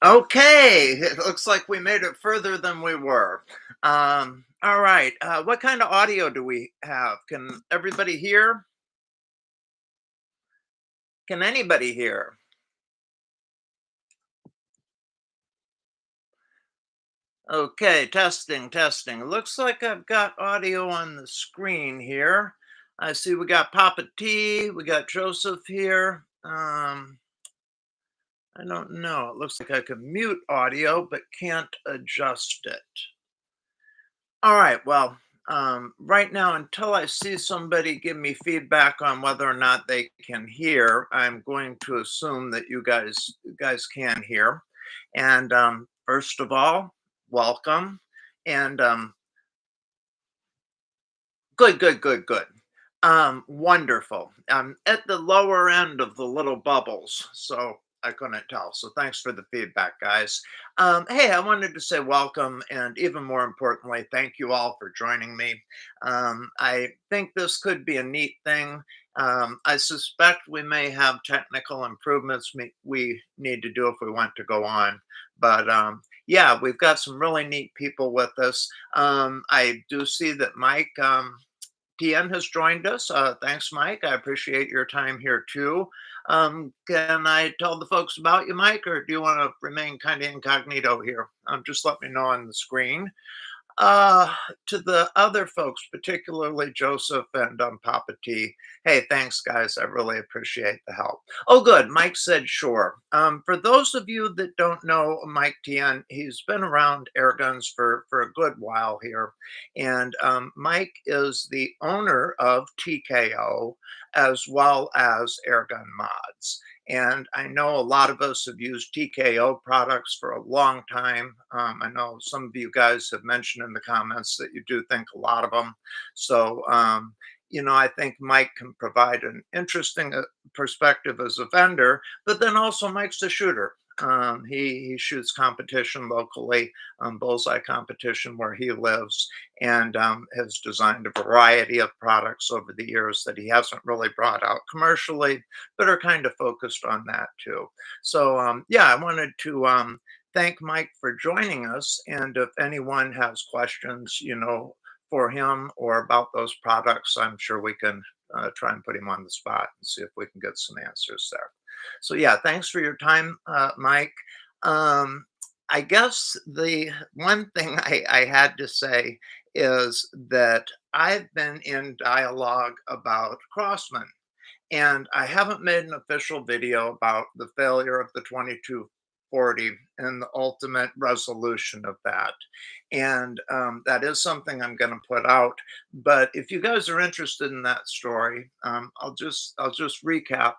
Okay, it looks like we made it further than we were. All right, what kind of audio do we have? Can everybody hear? Can anybody hear? Okay, testing, testing. Looks like I've got audio on the screen here. I see we got Papa T, we got Joseph here. I don't know. It looks like I can mute audio, but can't adjust it. All right. Well, right now, until I see somebody give me feedback on whether or not they can hear, I'm going to assume that you guys can hear. And first of all, welcome. And good, good, good, good. Wonderful. At the lower end of the little bubbles, so I couldn't tell. So thanks for the feedback, guys. Hey, I wanted to say welcome, and even more importantly, thank you all for joining me. I think this could be a neat thing. I suspect we may have technical improvements we need to do if we want to go on, but yeah, we've got some really neat people with us. I do see that Mike. TN has joined us. Thanks, Mike. I appreciate your time here too. Can I tell the folks about you, Mike, or do you want to remain kind of incognito here? Just let me know on the screen. Uh, to the other folks, particularly Joseph and Papa T. Hey, thanks, guys. I really appreciate the help. Oh, good. Mike said sure. For those of you that don't know Mike Tien, he's been around Airguns for a good while here. And Mike is the owner of TKO as well as Airgun Mods. And I know a lot of us have used TKO products for a long time. I know some of you guys have mentioned in the comments that you do think a lot of them. So, I think Mike can provide an interesting perspective as a vendor, but then also Mike's a shooter. He shoots competition locally, bullseye competition where he lives, and has designed a variety of products over the years that he hasn't really brought out commercially, but are kind of focused on that too. So yeah, I wanted to thank Mike for joining us. And if anyone has questions, for him or about those products, I'm sure we can try and put him on the spot and see if we can get some answers there. So yeah, thanks for your time, Mike. Um, I guess the one thing I had to say is that I've been in dialogue about Crossman, and I haven't made an official video about the failure of the 2240 and the ultimate resolution of that. And that is something I'm going to put out. But if you guys are interested in that story, I'll just recap.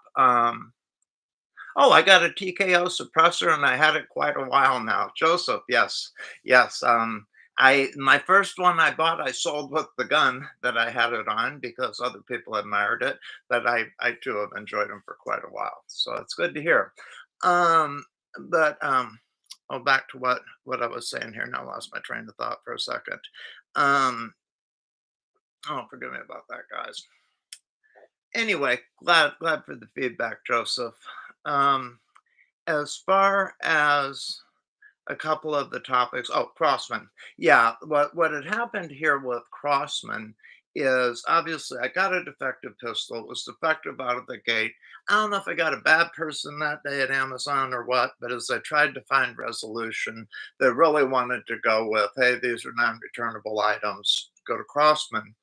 Oh, I got a TKO suppressor and I had it quite a while now. Joseph, yes, yes. My first one I bought, I sold with the gun that I had it on because other people admired it. But I too have enjoyed them for quite a while. So it's good to hear. Um, but oh, back to what I was saying here. Now I lost my train of thought for a second. Um, oh, forgive me about that, guys. Anyway, glad for the feedback, Joseph. Um, as far as a couple of the topics, oh, Crossman. Yeah, what had happened here with Crossman is obviously I got a defective pistol. It was defective out of the gate. I don't know if I got a bad person that day at Amazon or what, but as I tried to find resolution, they really wanted to go with, hey, these are non-returnable items. Go to Crossman.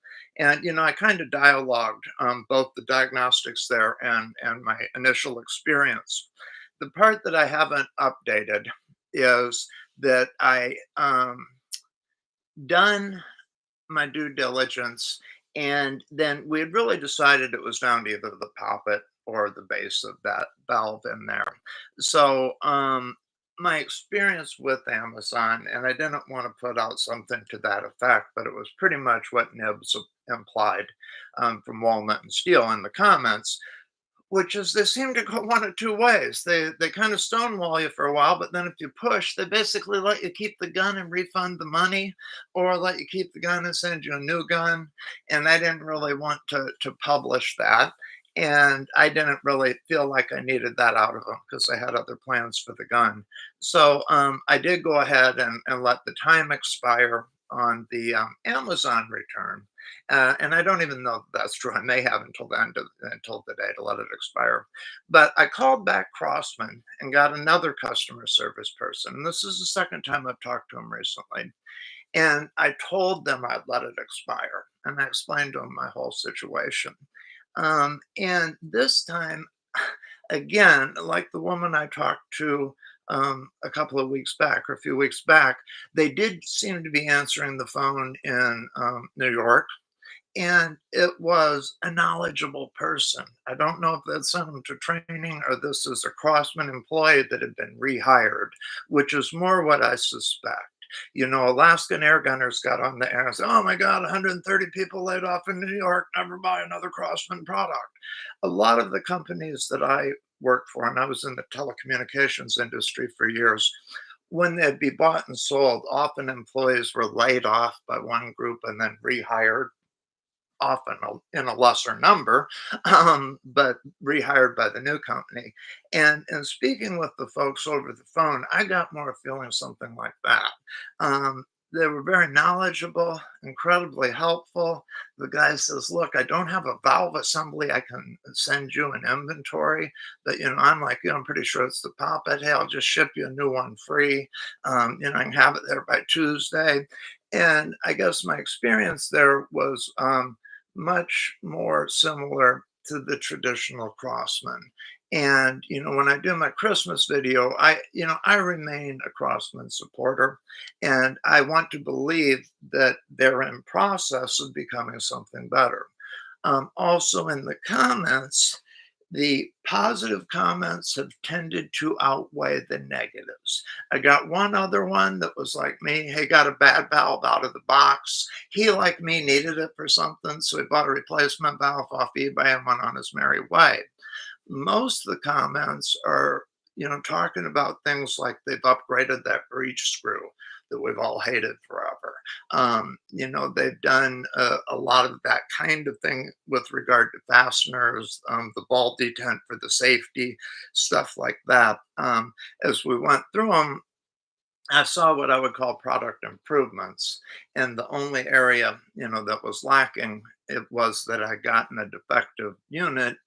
And I kind of dialogued both the diagnostics there and my initial experience. The part that I haven't updated is that I done my due diligence, and then we had really decided it was down to either the poppet or the base of that valve in there. So my experience with Amazon, and I didn't want to put out something to that effect, but it was pretty much what Nibs implied from Walnut and Steel in the comments, which is they seem to go one of two ways. They kind of stonewall you for a while, but then if you push, they basically let you keep the gun and refund the money, or let you keep the gun and send you a new gun. And I didn't really want to publish that. and I didn't really feel like I needed that out of him because I had other plans for the gun. So I did go ahead and let the time expire on the Amazon return. And I don't even know if that's true. I may have until the end of until the day to let it expire. But I called back Crossman and got another customer service person. And this is the second time I've talked to him recently. And I told them I'd let it expire. And I explained to them my whole situation. And this time, again, like the woman I talked to a couple of weeks back or a few weeks back, they did seem to be answering the phone in New York, and it was a knowledgeable person. I don't know if they sent him to training or this is a Crossman employee that had been rehired, which is more what I suspect. Alaskan Airgunners got on the air and said, "Oh my God, 130 people laid off in New York. Never buy another Crossman product." A lot of the companies that I worked for, and I was in the telecommunications industry for years, when they'd be bought and sold, often employees were laid off by one group and then rehired, often in a lesser number, but rehired by the new company. And speaking with the folks over the phone, I got more feeling something like that. They were very knowledgeable, incredibly helpful. The guy says, "Look, I don't have a valve assembly. I can send you an inventory." But, I'm like, I'm pretty sure it's the poppet. Hey, I'll just ship you a new one free. I can have it there by Tuesday. And I guess my experience there was much more similar to the traditional Crossman. And when I do my Christmas video, I remain a Crossman supporter, and I want to believe that they're in process of becoming something better. Also, in the comments, the positive comments have tended to outweigh the negatives. I got one other one that was like me. Hey, got a bad valve out of the box. He, like me, needed it for something, so he bought a replacement valve off eBay and went on his merry way. Most of the comments are, talking about things like they've upgraded that breech screw that we've all hated forever. They've done a lot of that kind of thing with regard to fasteners, the ball detent for the safety, stuff like that. As we went through them, I saw what I would call product improvements. And the only area, that was lacking, it was that I'd gotten a defective unit.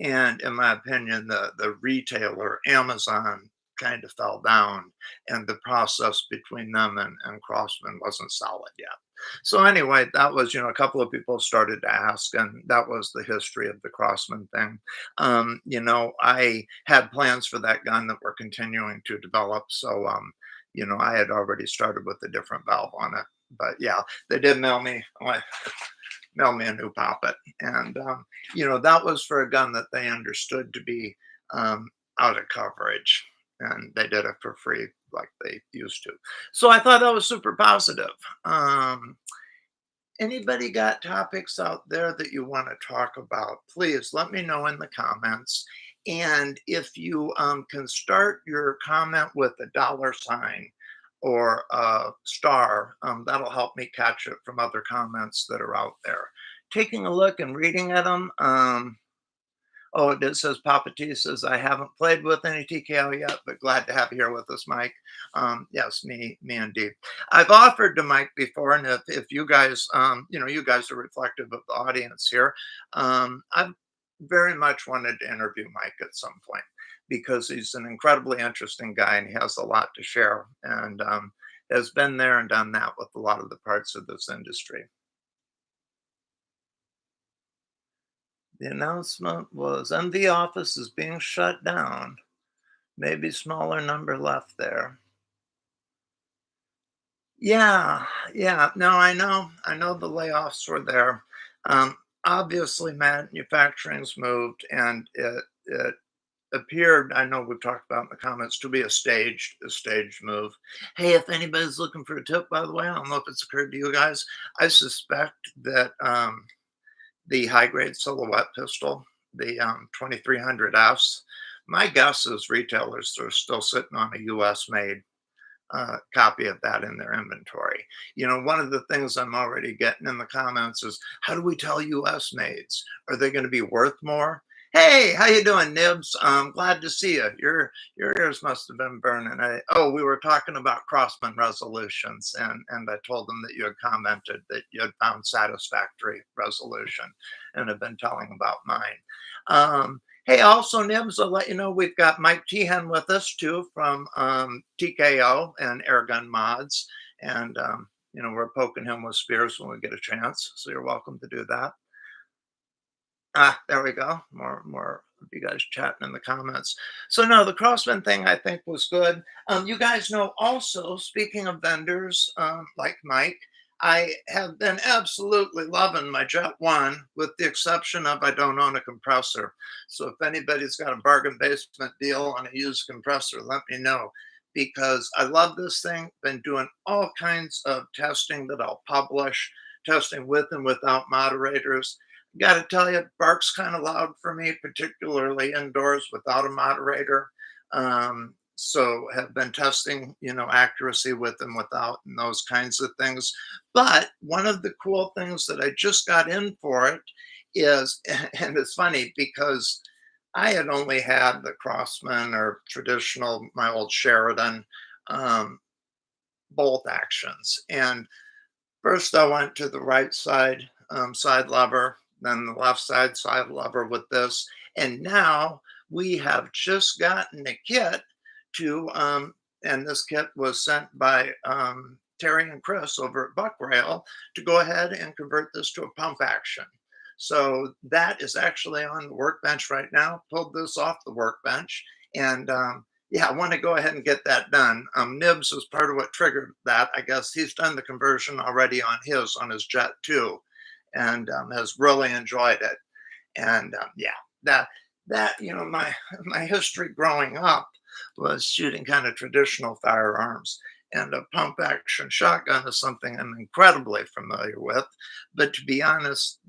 And in my opinion, the retailer, Amazon, kind of fell down, and the process between them and Crossman wasn't solid yet. So anyway, that was, a couple of people started to ask, and that was the history of the Crossman thing. I had plans for that gun that we're continuing to develop. So I had already started with a different valve on it. But yeah, they did mail me a new poppet, and that was for a gun that they understood to be um, out of coverage, and they did it for free like they used to. So I thought that was super positive. Anybody got topics out there that you want to talk about? Please let me know in the comments. And if you can start your comment with a dollar sign or a star, that'll help me catch it from other comments that are out there. Taking a look and reading at them. Oh, it says Papa T says, "I haven't played with any TKO yet, but glad to have you here with us, Mike." Yes, me indeed. I've offered to Mike before, and if you guys, you guys are reflective of the audience here. I've very much wanted to interview Mike at some point because he's an incredibly interesting guy and he has a lot to share, and has been there and done that with a lot of the parts of this industry. The announcement was, "MV office is being shut down. Maybe smaller number left there." Yeah, yeah. No, I know the layoffs were there. Obviously, manufacturing's moved, and it appeared. I know we've talked about in the comments to be a staged move. Hey, if anybody's looking for a tip, by the way, I don't know if it's occurred to you guys. I suspect that the high grade silhouette pistol, the 2300S. My guess is retailers are still sitting on a US made copy of that in their inventory. One of the things I'm already getting in the comments is, how do we tell US maids? Are they going to be worth more? Hey, how you doing, Nibs? Glad to see you. Your ears must have been burning. We were talking about Crossman resolutions, and I told them that you had commented that you had found satisfactory resolution, and have been telling about mine. Hey, also, Nibs, I'll let you know we've got Mike Tehan with us too from TKO and Airgun Mods, and we're poking him with spears when we get a chance. So you're welcome to do that. Ah, there we go. More of you guys chatting in the comments. So no, the Crossman thing I think was good. You guys know also, speaking of vendors, like Mike, I have been absolutely loving my Jet One, with the exception of I don't own a compressor. So if anybody's got a bargain basement deal on a used compressor, let me know because I love this thing. Been doing all kinds of testing that I'll publish, testing with and without moderators. Got to tell you, bark's kind of loud for me, particularly indoors without a moderator. So have been testing, accuracy with and without and those kinds of things. But one of the cool things that I just got in for it is, and it's funny because I had only had the Crossman or traditional, my old Sheridan um, bolt actions. And first, I went to the right side side lever, then the left side lever with this, and now we have just gotten a kit and this kit was sent by Terry and Chris over at Buck Rail to go ahead and convert this to a pump action. So that is actually on the workbench right now. Pulled this off the workbench, and yeah, I want to go ahead and get that done. Nibs was part of what triggered that. I guess he's done the conversion already on his Jet 2, and has really enjoyed it. And yeah, that my my history growing up was shooting kind of traditional firearms. And a pump action shotgun is something I'm incredibly familiar with. But to be honest,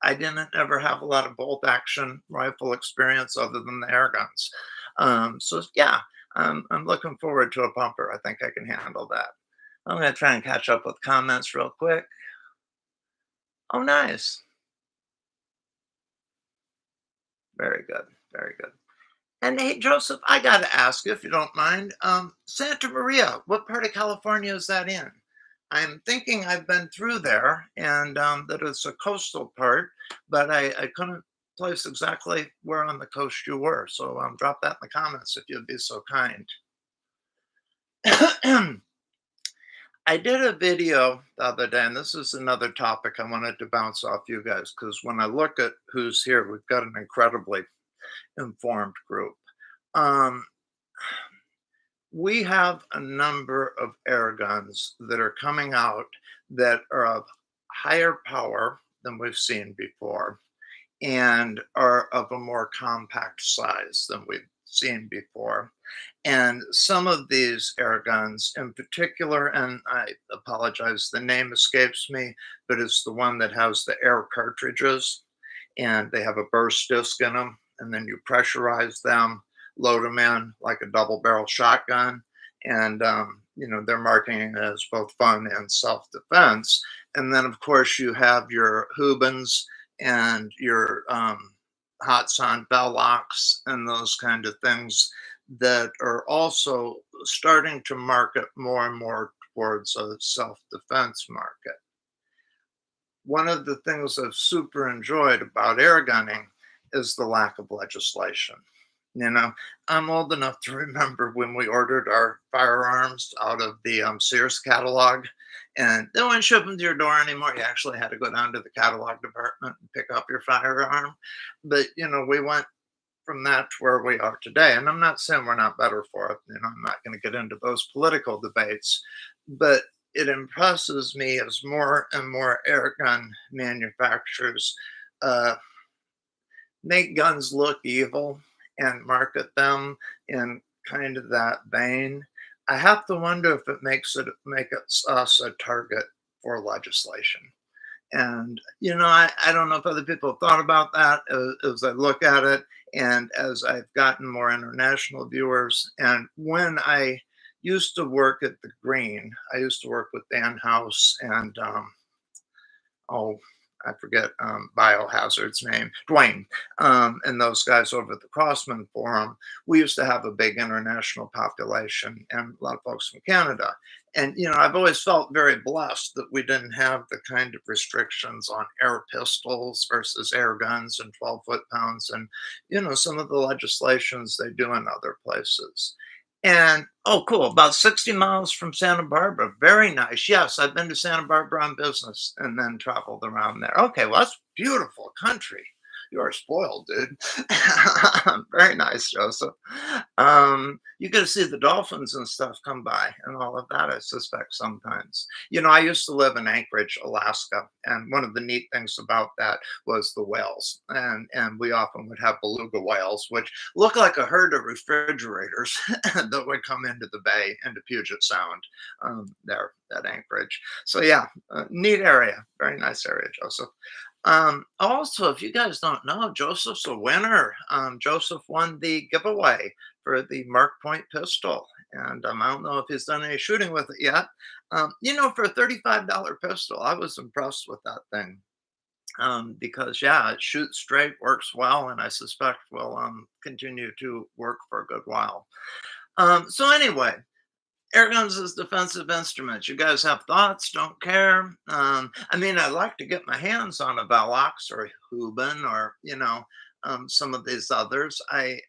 I didn't ever have a lot of bolt action rifle experience other than the air guns. So yeah, I'm looking forward to a pumper. I think I can handle that. I'm going to try and catch up with comments real quick. Oh, nice. Very good. Very good. And hey, Joseph, I got to ask you if you don't mind. Santa Maria, what part of California is that in? I'm thinking I've been through there and that it's a coastal part, but I couldn't place exactly where on the coast you were. So drop that in the comments if you'd be so kind. I did a video the other day, and this is another topic I wanted to bounce off you guys because when I look at who's here, we've got an incredibly informed group. Um, we have a number of air guns that are coming out that are of higher power than we've seen before and are of a more compact size than we've seen before. And some of these air guns in particular, and I apologize, the name escapes me, but it's the one that has the air cartridges and they have a burst disc in them. And then you pressurize them, load them in like a double barrel shotgun. And, they're marketing it as both fun and self defense. And then, of course, you have your Hubans and your Hatsan bell locks and those kind of things that are also starting to market more and more towards a self-defense market. One of the things I've super enjoyed about air gunning is the lack of legislation. You know, I'm old enough to remember when we ordered our firearms out of the Sears catalog, and they wouldn't ship them to your door anymore. You actually had to go down to the catalog department and pick up your firearm. But we went from that to where we are today. And I'm not saying we're not better for it. I'm not going to get into those political debates, but it impresses me as more and more air gun manufacturers uh, make guns look evil and market them in kind of that vein. I have to wonder if it make us a target for legislation. And, I don't know if other people have thought about that as I look at it and as I've gotten more international viewers. And when I used to work at the Green, I used to work with Dan House and, oh, I forget Biohazard's name, Dwayne, and those guys over at the Crossman Forum. We used to have a big international population and a lot of folks from Canada. And I've always felt very blessed that we didn't have the kind of restrictions on air pistols versus air guns and 12 foot-pounds, and some of the legislations they do in other places. And oh, cool, about 60 miles from Santa Barbara. Very nice. Yes, I've been to Santa Barbara on business and then traveled around there. Okay, well, that's beautiful country. You are spoiled, dude. Very nice, Joseph. You get to see the dolphins and stuff come by and all of that, I suspect sometimes. I used to live in Anchorage, Alaska, and one of the neat things about that was the whales. And we often would have beluga whales, which look like a herd of refrigerators that would come into the bay, into Puget Sound, there at Anchorage. So yeah, neat area, very nice area, Joseph. Also, if you guys don't know, Joseph's a winner. Joseph won the giveaway for the Mark Point pistol. And I don't know if he's done any shooting with it yet. For a $35 pistol, I was impressed with that thing. Because yeah, it shoots straight, works well, and I suspect will continue to work for a good while. So anyway, Airguns is defensive instruments. You guys have thoughts? Don't care. I mean, I'd like to get my hands on a Velox or a Huben or some of these others. I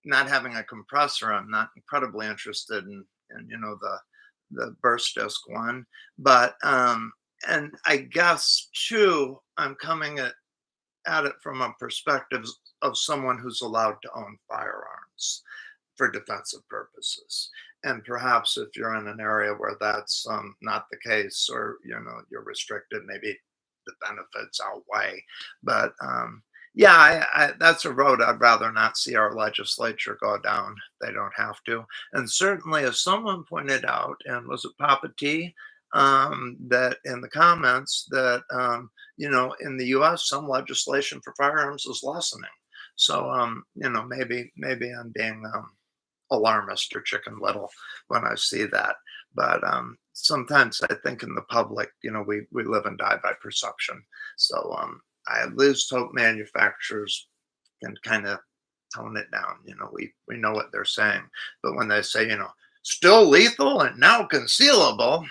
not having a compressor, I'm not incredibly interested in the burst disc one, but and I guess too, I'm coming at it from a perspective of someone who's allowed to own firearms for defensive purposes. And perhaps if you're in an area where that's not the case, or you're restricted, maybe the benefits outweigh. But yeah, that's a road I'd rather not see our legislature go down. They don't have to. And certainly, as someone pointed out, and was it Papa T, that in the comments that in the U.S. some legislation for firearms is lessening. So maybe I'm being alarmist or chicken little when I see that. But sometimes I think in the public, we live and die by perception. So I at least hope manufacturers can kind of tone it down. We know what they're saying, but when they say, still lethal and now concealable,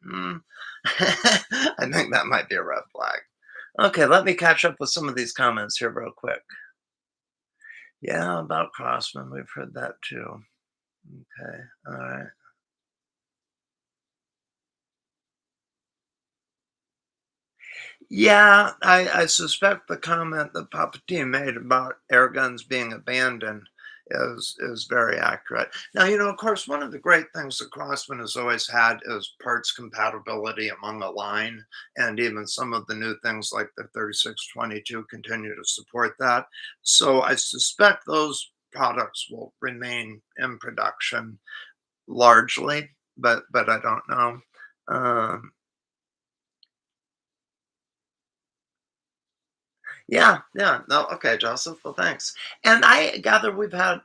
mm, I think that might be a red flag. Okay, let me catch up with some of these comments here real quick. Yeah, about Crossman, we've heard that too. Okay, all right. Yeah, I suspect the comment that Papa T made about air guns being abandoned is very accurate. Now, of course, one of the great things that Crossman has always had is parts compatibility among a line, and even some of the new things like the 3622 continue to support that. So I suspect those products will remain in production largely, but I don't know. Um, yeah, yeah. No, okay, Joseph. Well, thanks. And I gather we've had,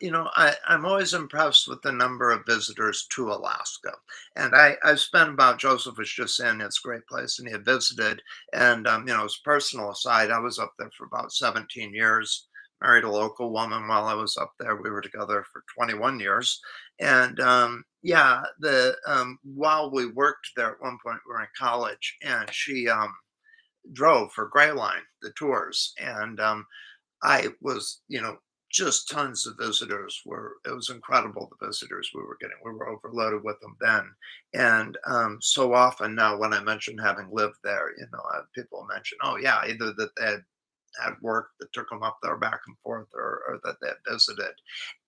I'm always impressed with the number of visitors to Alaska. And I've spent about, Joseph was just saying it's a great place and he had visited. And, as a personal aside, I was up there for about 17 years, married a local woman while I was up there. We were together for 21 years. And, yeah, while we worked there at one point, we were in college and she, drove for Gray Line, the tours, and I was, just tons of visitors were. It was incredible the visitors we were getting. We were overloaded with them then, and so often now when I mention having lived there, people mention, oh yeah, either that they had work that took them up there back and forth, or that they had visited.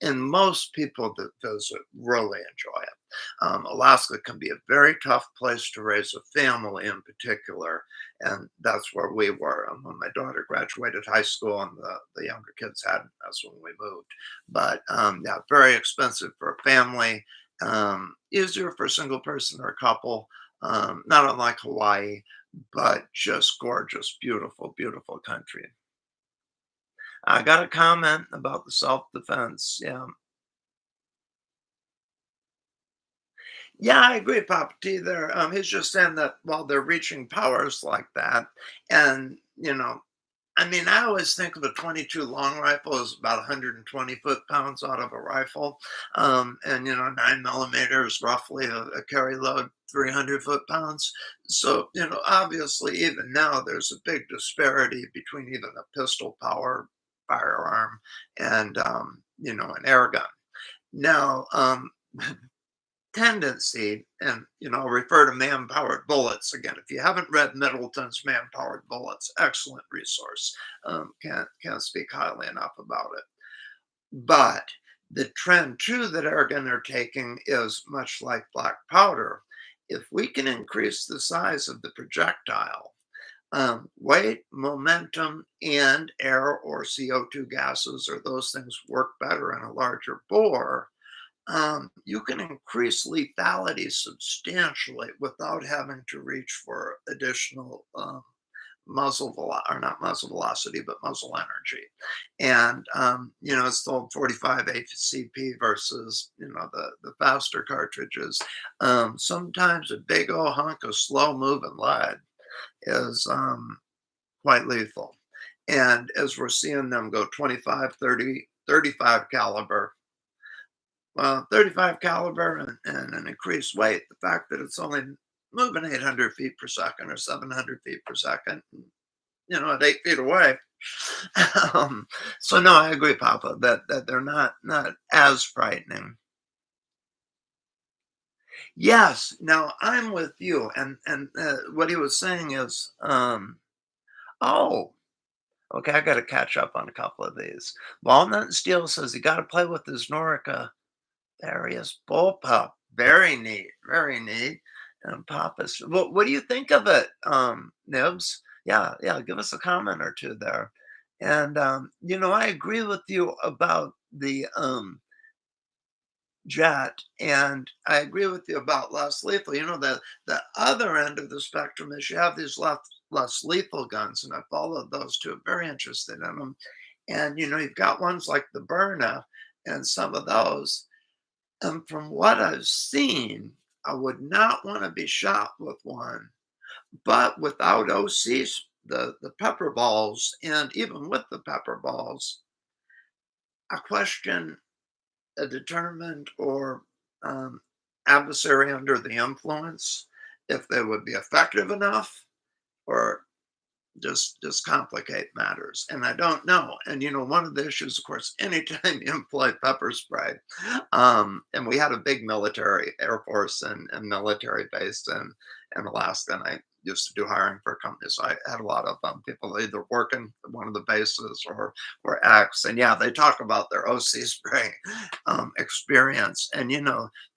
And most people that visit really enjoy it. Alaska can be a very tough place to raise a family in particular, and that's where we were. When my daughter graduated high school and the younger kids hadn't, that's when we moved. But yeah, very expensive for a family, easier for a single person or a couple, not unlike Hawaii, but just gorgeous, beautiful, beautiful country. I got a comment about the self-defense. Yeah. Yeah, I agree, Papa T there. He's just saying that while they're reaching powers like that, and I mean, I always think of a 22 long rifle as about 120 foot-pounds out of a rifle. And, 9 millimeters, roughly a carry load, 300 foot-pounds. So, obviously, even now, there's a big disparity between even a pistol power firearm and, an air gun. Now, tendency, and I'll refer to man-powered bullets again. If you haven't read Middleton's Man-Powered Bullets, excellent resource. Can't speak highly enough about it. But the trend too that Airgun are taking is much like black powder. If we can increase the size of the projectile, weight, momentum, and air or CO2 gases, or those things work better in a larger bore, you can increase lethality substantially without having to reach for additional or not muzzle velocity, but muzzle energy. And it's the old 45 ACP versus the faster cartridges. Sometimes a big old hunk of slow moving lead is quite lethal. And as we're seeing them go 25, 30, 35 caliber, well, 35 caliber and an increased weight, the fact that it's only moving 800 feet per second or 700 feet per second, at 8 feet away. um, so no, I agree, Papa, that they're not as frightening. Yes, now I'm with you, and what he was saying is, oh, okay, I got to catch up on a couple of these. Walnut and Steel says you got to play with his Norica various bullpup. Very neat, very neat. And Papa's, what do you think of it, Nibs? Yeah, yeah, give us a comment or two there. And I agree with you about the jet, and I agree with you about less lethal. The other end of the spectrum is you have these less lethal guns, and I followed those two. Very interested in them. And you've got ones like the Burna and some of those. And from what I've seen, I would not want to be shot with one. But without OCs, the pepper balls, and even with the pepper balls, I question a determined or um, adversary under the influence if they would be effective enough or just complicate matters. And I don't know. And one of the issues, of course, anytime you employ pepper spray, and we had a big military Air Force and military base in Alaska, and I used to do hiring for a company, so I had a lot of people either working at one of the bases or ex, and yeah, they talk about their OC spray experience. And if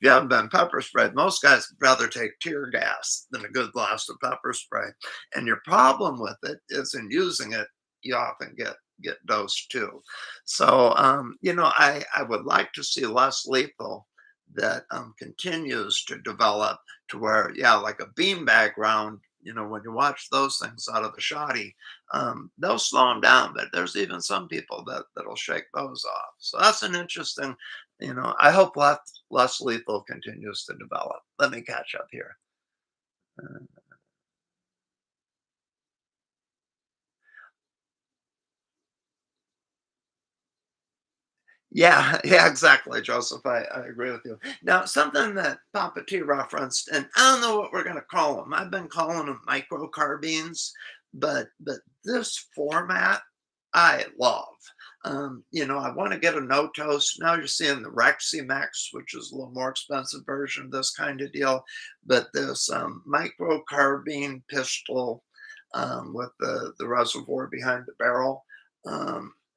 you haven't been pepper sprayed, most guys would rather take tear gas than a good blast of pepper spray. And your problem with it is in using it, you often get dosed too. So I would like to see less lethal that continues to develop to where, yeah, like a beanbag round. When you watch those things out of the shoddy, they'll slow them down, but there's even some people that'll shake those off. So that's an interesting, I hope less lethal continues to develop. Let me catch up here. Uh, Yeah, yeah, exactly, Joseph. I agree with you. Now, something that Papa T referenced, and I don't know what we're going to call them. I've been calling them microcarbines, but this format I love. I want to get a no toast. Now you're seeing the Reximex, which is a little more expensive version of this kind of deal, but this microcarbine pistol with the reservoir behind the barrel.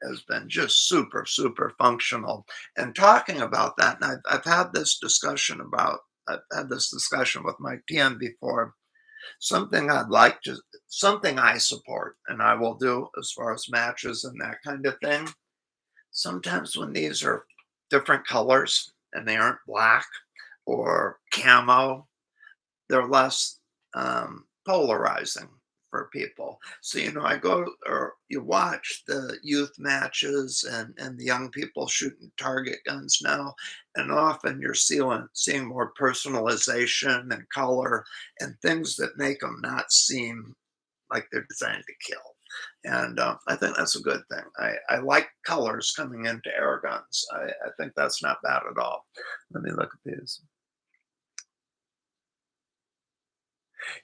Has been just super, super functional. And talking about that, and I've had this discussion with Mike PM before. Something I support, and I will do as far as matches and that kind of thing. Sometimes when these are different colors and they aren't black or camo, they're less polarizing for people. So I go or you watch the youth matches and the young people shooting target guns now, and often you're seeing more personalization and color and things that make them not seem like they're designed to kill. And I think that's a good thing. I like colors coming into air guns. I think that's not bad at all. Let me look at these.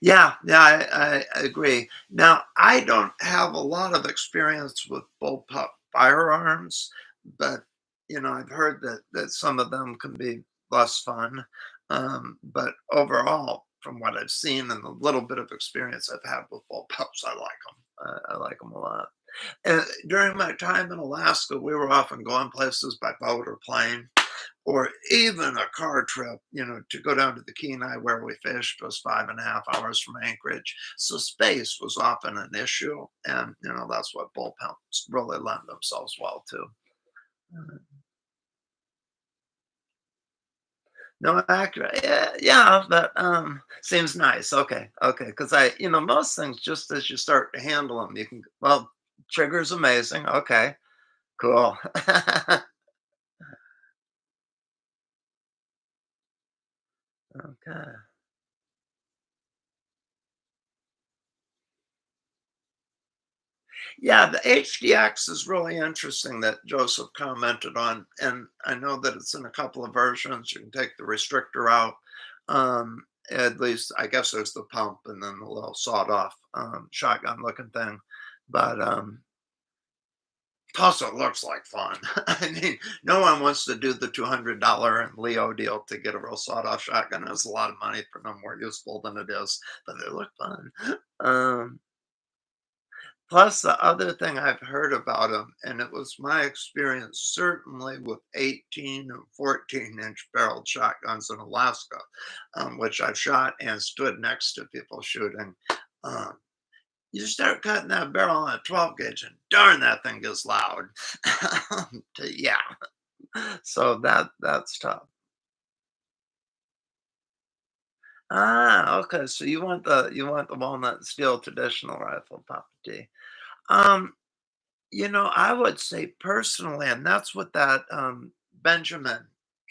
Yeah, I agree. Now, I don't have a lot of experience with bullpup firearms, but I've heard that some of them can be less fun. But overall, from what I've seen and the little bit of experience I've had with bullpups, I like them. I like them a lot. During my time in Alaska, we were often going places by boat or plane, or even a car trip, to go down to the Kenai where we fished was 5.5 hours from Anchorage. So space was often an issue. And, that's what bullpups really lend themselves well to. Uh, No, accurate. Yeah, yeah, that seems nice. Okay, okay. Because most things, just as you start to handle them, you can, well, trigger's amazing. Okay, cool. Okay. Yeah, the HDX is really interesting that Joseph commented on, and I know that it's in a couple of versions. You can take the restrictor out. At least, I guess there's the pump and then the little sawed-off shotgun looking thing. But plus, it looks like fun. I mean, no one wants to do the $200 Leo deal to get a real sawed-off shotgun. It's a lot of money for them, more useful than it is, but they look fun. Um, Plus, the other thing I've heard about them, and it was my experience certainly with 18 and 14-inch barreled shotguns in Alaska, which I've shot and stood next to people shooting. Um, you start cutting that barrel on a 12 gauge, and darn, that thing gets loud. Yeah, so that's tough. Ah, okay. So you want the walnut steel traditional rifle, Papa T. Um, I would say personally, and that's what that Benjamin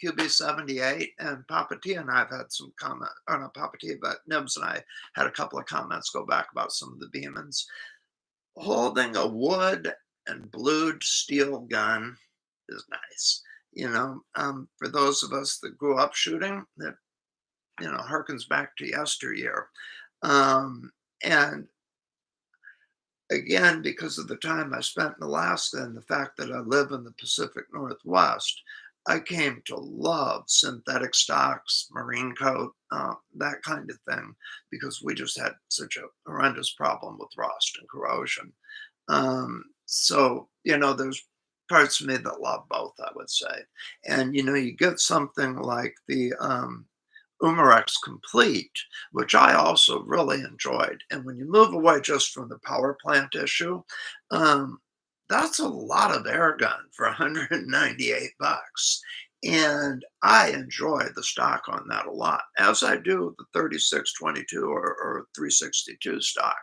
QB 78 and Papa T and I have had some comment, or not Papa T, but Nibs and I had a couple of comments go back about some of the Beemans. Holding a wood and blued steel gun is nice. For those of us that grew up shooting, that harkens back to yesteryear. Um, and again, because of the time I spent in Alaska and the fact that I live in the Pacific Northwest, I came to love synthetic stocks, marine coat, that kind of thing, because we just had such a horrendous problem with rust and corrosion. So, there's parts of me that love both, I would say. And, you get something like the Umarex Complete, which I also really enjoyed. And when you move away just from the power plant issue, um, that's a lot of air gun for 198 bucks. And I enjoy the stock on that a lot, as I do the 3622 or 362 stock.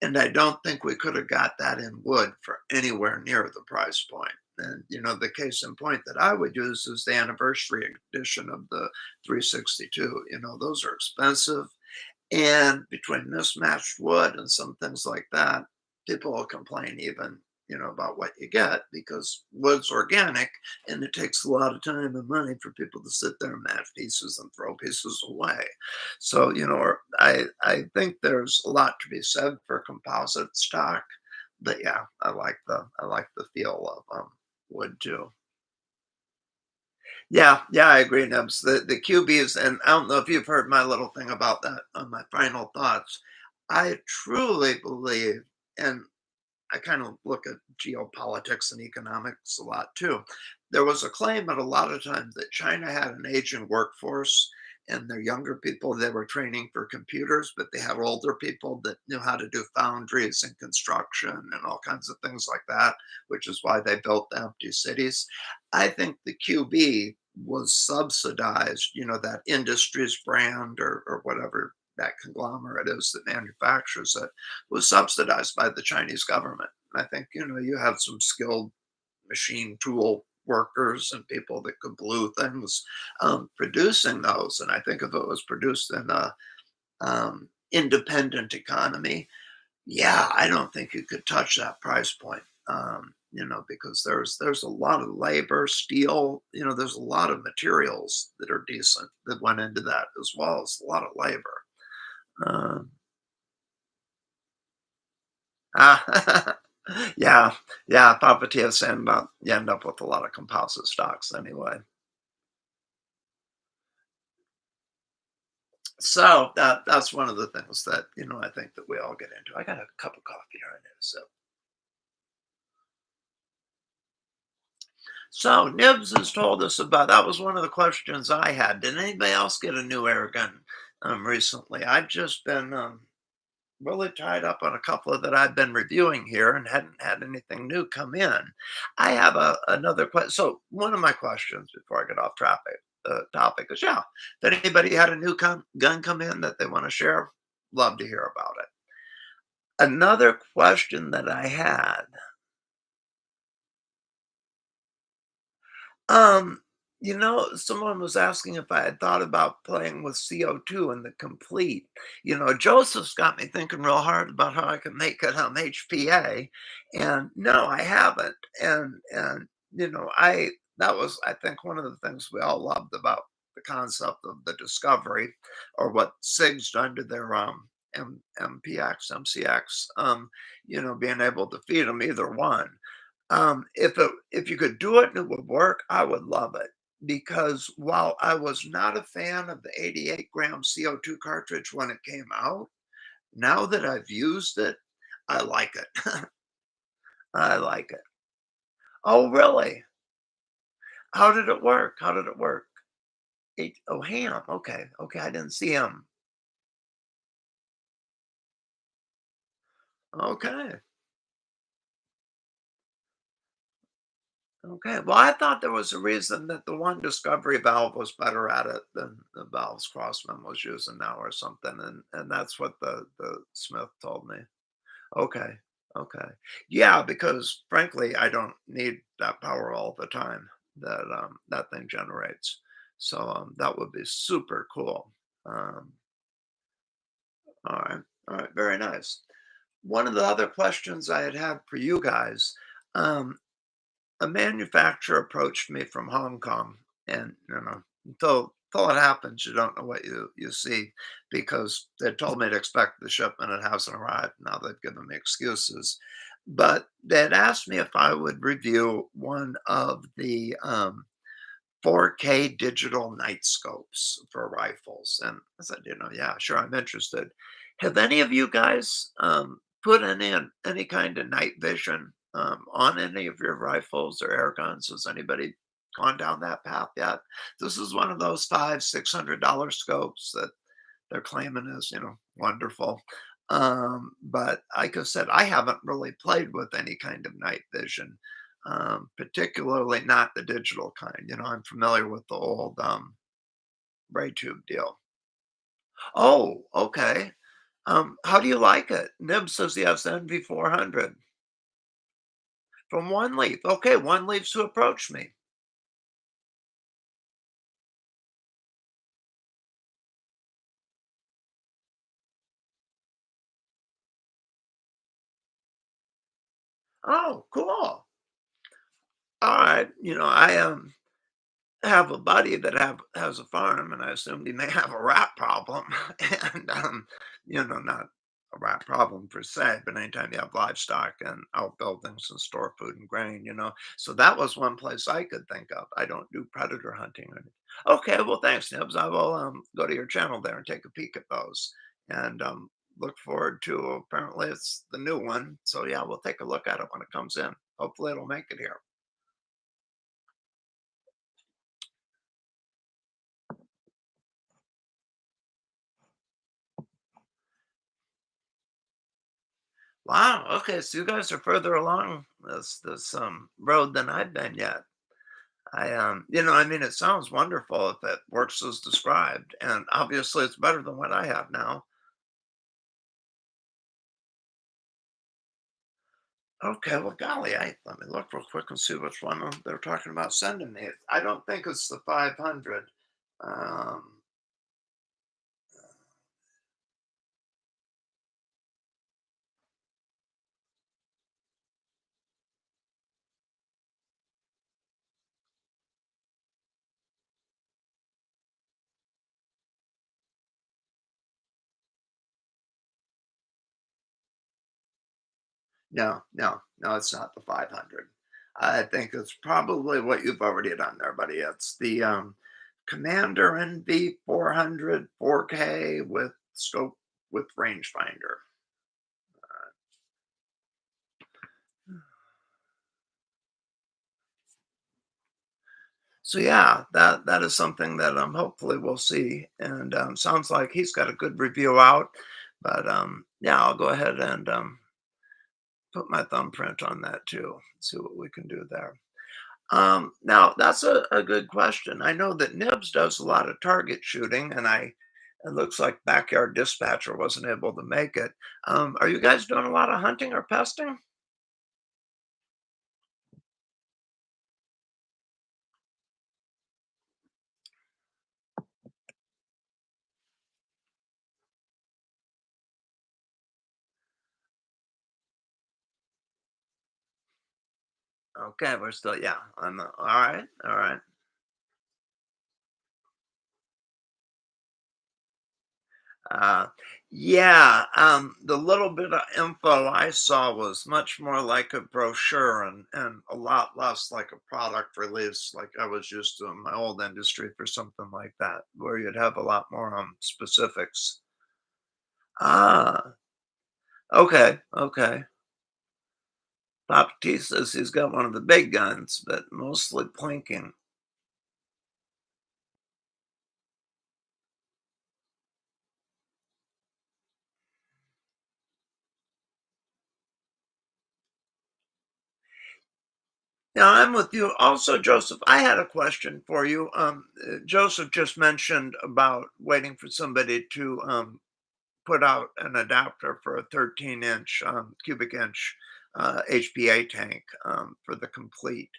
And I don't think we could have got that in wood for anywhere near the price point. And the case in point that I would use is the anniversary edition of the 362. Those are expensive. And between mismatched wood and some things like that, people will complain even, about what you get because wood's organic and it takes a lot of time and money for people to sit there and match pieces and throw pieces away. So, I think there's a lot to be said for composite stock. But yeah, I like the feel of wood too. Yeah, yeah, I agree, Nibs. The QBs, and I don't know if you've heard my little thing about that on my final thoughts. I truly believe, and I kind of look at geopolitics and economics a lot too. There was a claim at a lot of times that China had an aging workforce and their younger people they were training for computers, but they had older people that knew how to do foundries and construction and all kinds of things like that, which is why they built the empty cities. I think the QB was subsidized, that industries brand or whatever that conglomerate is that manufactures it was subsidized by the Chinese government. I think, you have some skilled machine tool workers and people that could glue things producing those. And I think if it was produced in a independent economy, Yeah, I don't think you could touch that price point. Because there's a lot of labor, steel, there's a lot of materials that are decent that went into that as well as a lot of labor. Um, ah, yeah, yeah, Papa T is saying about you end up with a lot of composite stocks anyway. So that's one of the things that I think that we all get into. I got a cup of coffee here. I need a sip. So Nibs has told us about that was one of the questions I had. Did anybody else get a new air gun recently? I've just been really tied up on a couple of that I've been reviewing here and hadn't had anything new come in. I have another question. So one of my questions before I get off topic is yeah, did anybody had a new gun come in that they want to share? Love to hear about it. Another question that I had. Um, someone was asking if I had thought about playing with CO2 in the complete. Joseph's got me thinking real hard about how I can make it HPA. And no, I haven't. And I that was I think one of the things we all loved about the concept of the discovery or what SIG's done to their MPX, MCX, being able to feed them either one. If you could do it and it would work, I would love it because while I was not a fan of the 88-gram CO2 cartridge when it came out, now that I've used it, I like it. I like it. Oh, really? How did it work? How did it work? Oh, ham. Okay. Okay. I didn't see him. Okay. Okay. Well, I thought there was a reason that the one discovery valve was better at it than the valves Crossman was using now or something. And that's what the Smith told me. Okay. Okay. Yeah, because frankly, I don't need that power all the time that that thing generates. So that would be super cool. Um, all right. All right. Very nice. One of the other questions I had for you guys. Um, a manufacturer approached me from Hong Kong, and until it happens, you don't know what you see because they told me to expect the shipment. It hasn't arrived. Now they've given me excuses, but they had asked me if I would review one of the 4K digital night scopes for rifles, and I said, yeah, sure, I'm interested. Have any of you guys put any kind of night vision on any of your rifles or air guns? Has anybody gone down that path yet? This is one of those $500-$600 scopes that they're claiming is wonderful. But like I said, I haven't really played with any kind of night vision, particularly not the digital kind. I'm familiar with the old ray tube deal. Oh, okay. How do you like it? Nib says he has the NV400 from One Leaf. Okay, One Leaf's who approached me. Oh, cool. All right. I have a buddy that has a farm, and I assumed he may have a rat problem. And not a rat problem per se, but anytime you have livestock and outbuildings and store food and grain, So that was one place I could think of. I don't do predator hunting or anything. Okay, well, thanks, Nibs. I will go to your channel there and take a peek at those, and look forward to. Apparently, it's the new one, so yeah, we'll take a look at it when it comes in. Hopefully, it'll make it here. Wow, okay, so you guys are further along this road than I've been yet. I mean, it sounds wonderful if it works as described, and obviously it's better than what I have now. Okay, well, golly, let me look real quick and see which one they're talking about sending me. I don't think it's the 500. Um, No, no, no, it's not the 500. I think it's probably what you've already done there, buddy. It's the Commander NV 400 4K with scope with rangefinder. So yeah, that is something that hopefully we'll see. And sounds like he's got a good review out. But yeah, I'll go ahead and put my thumbprint on that too. See what we can do there. Now that's a good question. I know that Nibs does a lot of target shooting, and it looks like Backyard Dispatcher wasn't able to make it. Are you guys doing a lot of hunting or pesting? Okay, we're still yeah. All right, all right. Uh, yeah, the little bit of info I saw was much more like a brochure and a lot less like a product release, like I was used to in my old industry for something like that, where you'd have a lot more specifics. Ah, okay, okay. Papa T says he's got one of the big guns, but mostly plinking. Now I'm with you. Also, Joseph, I had a question for you. Joseph just mentioned about waiting for somebody to put out an adapter for a 13-inch cubic inch HPA tank for the complete.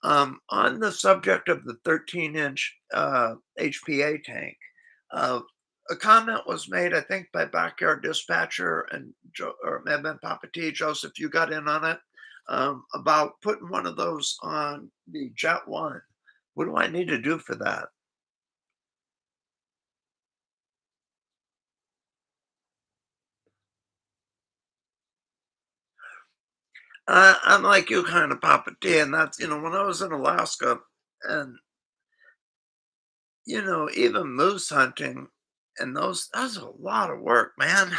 On the subject of the 13-inch HPA tank, uh, a comment was made, I think, by Backyard Dispatcher and or it may have been Papa T. Joseph, you got in on it about putting one of those on the Jet One. What do I need to do for that? I'm like you kind of Papa T, and that's when I was in Alaska, and even moose hunting, and that's a lot of work, man.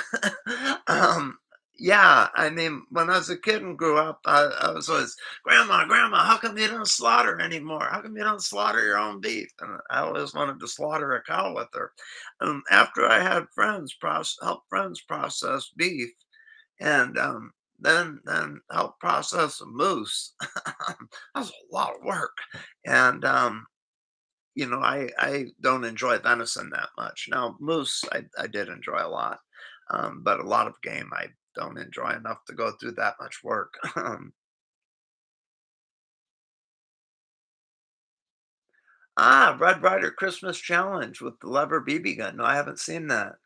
um, yeah, I mean, when I was a kid and grew up, I was always, Grandma, how come you don't slaughter anymore? How come you don't slaughter your own beef? And I always wanted to slaughter a cow with her. After I had help friends process beef, and then help process a moose. That was a lot of work, and I don't enjoy venison that much. Now moose, I did enjoy a lot, but a lot of game I don't enjoy enough to go through that much work. Red Ryder Christmas Challenge with the lever BB gun. No, I haven't seen that.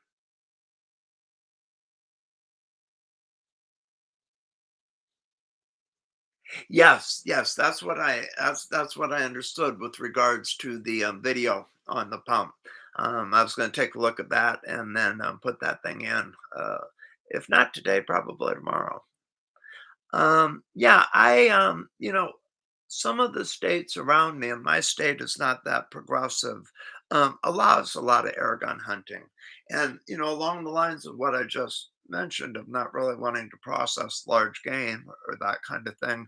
Yes, yes, that's what I understood with regards to the video on the pump. I was going to take a look at that and then put that thing in. If not today, probably tomorrow. Yeah, some of the states around me, and my state is not that progressive, allows a lot of air gun hunting. And, along the lines of what I just mentioned of not really wanting to process large game or that kind of thing,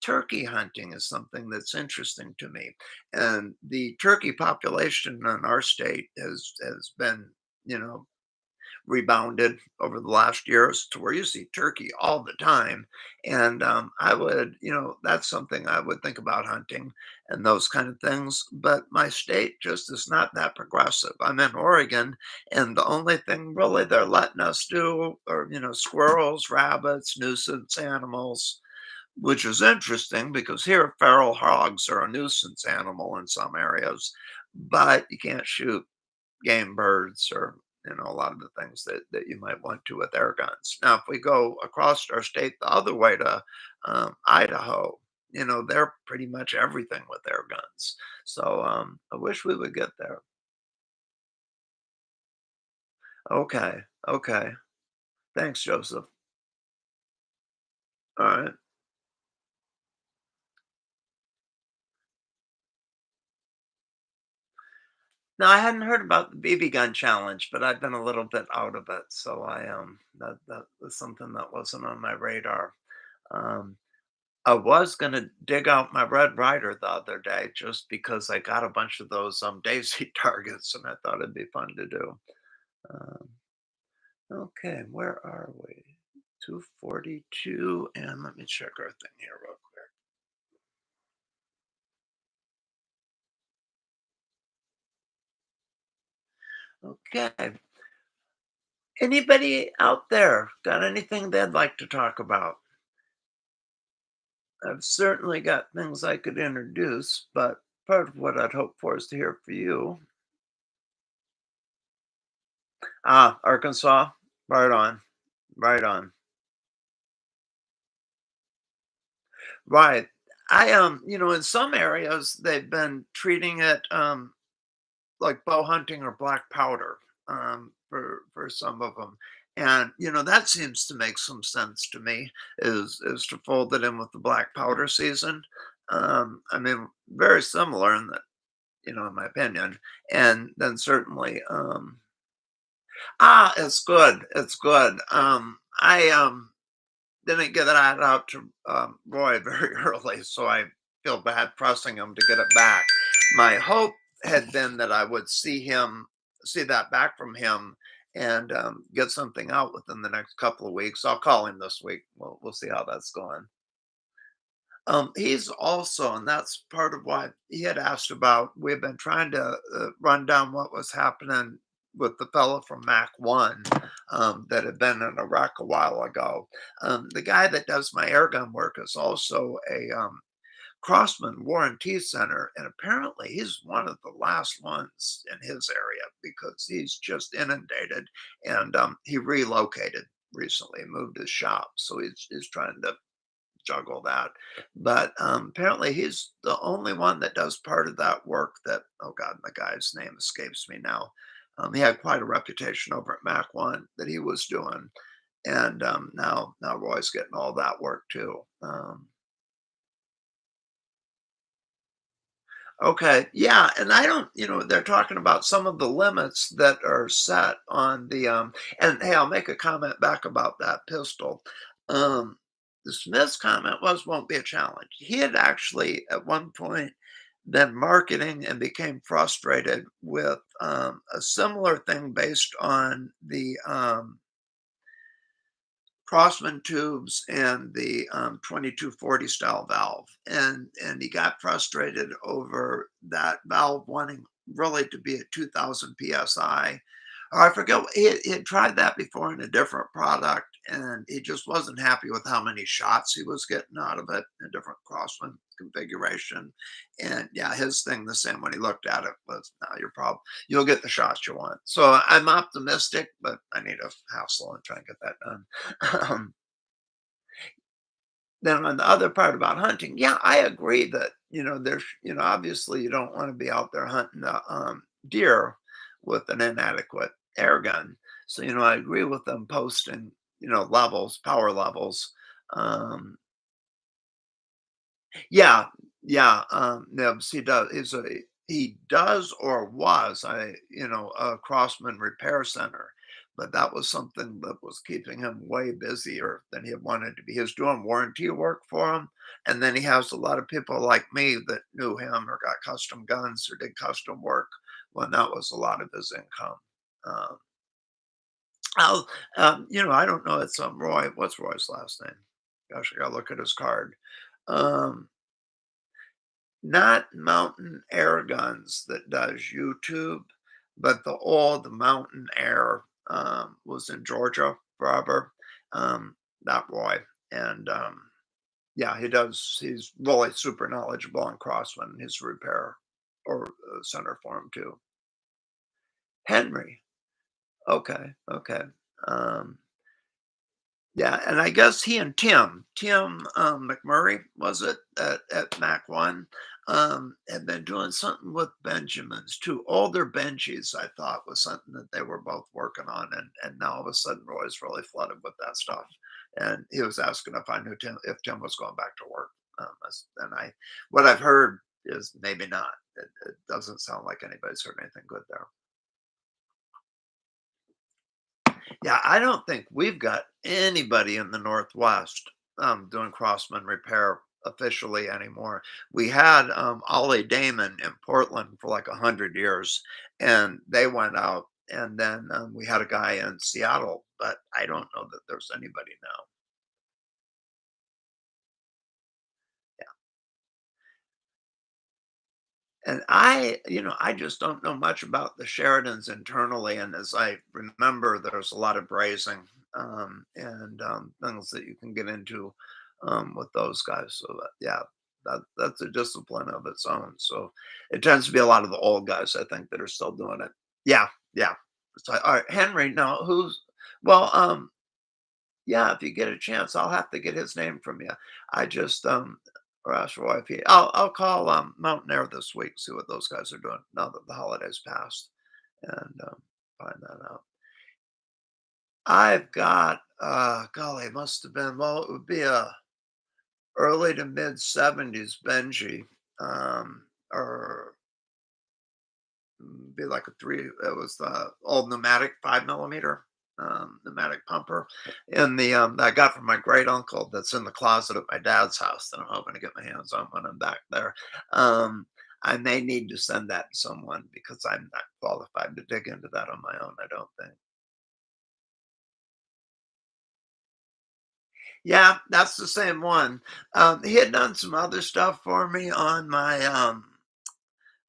turkey hunting is something that's interesting to me. And the turkey population in our state has been, you know, rebounded over the last years to where you see turkey all the time. And I would, that's something I would think about hunting and those kind of things. But my state just is not that progressive. I'm in Oregon, and the only thing really they're letting us do are, squirrels, rabbits, nuisance animals. Which is interesting because here feral hogs are a nuisance animal in some areas, but you can't shoot game birds or a lot of the things that you might want to with air guns. Now, if we go across our state the other way to Idaho, they're pretty much everything with air guns. So I wish we would get there. Okay, okay. Thanks, Joseph. Alright. No, I hadn't heard about the BB gun challenge, but I've been a little bit out of it, so that was something that wasn't on my radar. Um, I was gonna dig out my Red Ryder the other day just because I got a bunch of those, daisy targets, and I thought it'd be fun to do. Um, okay, where are we? 2:42, and let me check our thing here real quick. Okay. Anybody out there got anything they'd like to talk about? I've certainly got things I could introduce, but part of what I'd hope for is to hear from you. Ah, Arkansas. Right on. Right on. Right. In some areas they've been treating it like bow hunting or black powder for some of them. And that seems to make some sense to me is to fold it in with the black powder season. I mean, very similar in that, in my opinion. And then certainly it's good. It's good. I didn't get that out to Roy very early, so I feel bad pressing him to get it back. My hope had been that I would see that back from him, and get something out within the next couple of weeks. I'll call him this week. We'll see how that's going. He's also, and that's part of why he had asked about. We've been trying to run down what was happening with the fellow from Mac One that had been in Iraq a while ago. The guy that does my airgun work is also a Crossman Warranty Center, and apparently he's one of the last ones in his area because he's just inundated, and he relocated recently, moved his shop, so he's trying to juggle that. But apparently, he's the only one that does part of that work. That oh god, the guy's name escapes me now. He had quite a reputation over at Mac One that he was doing, and now Roy's getting all that work too. Okay, yeah, and I don't, they're talking about some of the limits that are set on the and hey, I'll make a comment back about that pistol. Um the Smith's comment was won't be a challenge. He had actually at one point been marketing and became frustrated with a similar thing based on the Crossman tubes and the 2240 style valve, and he got frustrated over that valve wanting really to be at 2000 psi. Or I forget, he had tried that before in a different product, and he just wasn't happy with how many shots he was getting out of it in a different Crossman configuration. And yeah, his thing the same when he looked at it was, "No, you're probably you'll get the shots you want." So I'm optimistic, but I need to hassle and try and get that done. Um, then on the other part about hunting, yeah, I agree that there's obviously you don't want to be out there hunting deer with an inadequate air gun. So I agree with them posting levels, power levels. Um, Yeah, yeah, Nibs, he does or was a Crossman Repair Center, but that was something that was keeping him way busier than he wanted to be. He was doing warranty work for him, and then he has a lot of people like me that knew him or got custom guns or did custom work when that was a lot of his income. Um, I'll, I don't know. It's Roy. What's Roy's last name? Gosh, I gotta look at his card. Um, Not Mountain Airguns that does YouTube, but the Mountain Air, was in Georgia forever, that Roy, and, yeah, he's really super knowledgeable on Crosswind, his repair or, center for him too. Henry, okay, okay, um yeah, and I guess he and Tim, McMurray, was it, at Mac One, had been doing something with Benjamins too. Older Benjis, I thought, was something that they were both working on, and now all of a sudden Roy's really flooded with that stuff. and he was asking if I knew Tim, if Tim was going back to work. And what I've heard is maybe not. It doesn't sound like anybody's heard anything good there. Yeah, I don't think we've got anybody in the Northwest doing Crossman repair officially anymore. We had Ollie Damon in Portland for like 100 years, and they went out. And then we had a guy in Seattle, but I don't know that there's anybody now. And I just don't know much about the Sheridans internally. And as I remember, there's a lot of brazing and things that you can get into with those guys. So yeah, that's a discipline of its own. So it tends to be a lot of the old guys, I think, that are still doing it. Yeah, yeah. So, all right, Henry. Now, well, yeah, if you get a chance, I'll have to get his name from you. I just or ask your wife. I'll call Mountain Air this week, see what those guys are doing now that the holidays passed, and find that out. I've got golly, it must have been, well, it would be a early to mid '70s Benji, or be like a three. It was the old pneumatic 5 millimeter pneumatic pumper, and the that I got from my great uncle that's in the closet at my dad's house. That I'm hoping to get my hands on when I'm back there. I may need to send that to someone because I'm not qualified to dig into that on my own. I don't think. Yeah, that's the same one. He had done some other stuff for me on my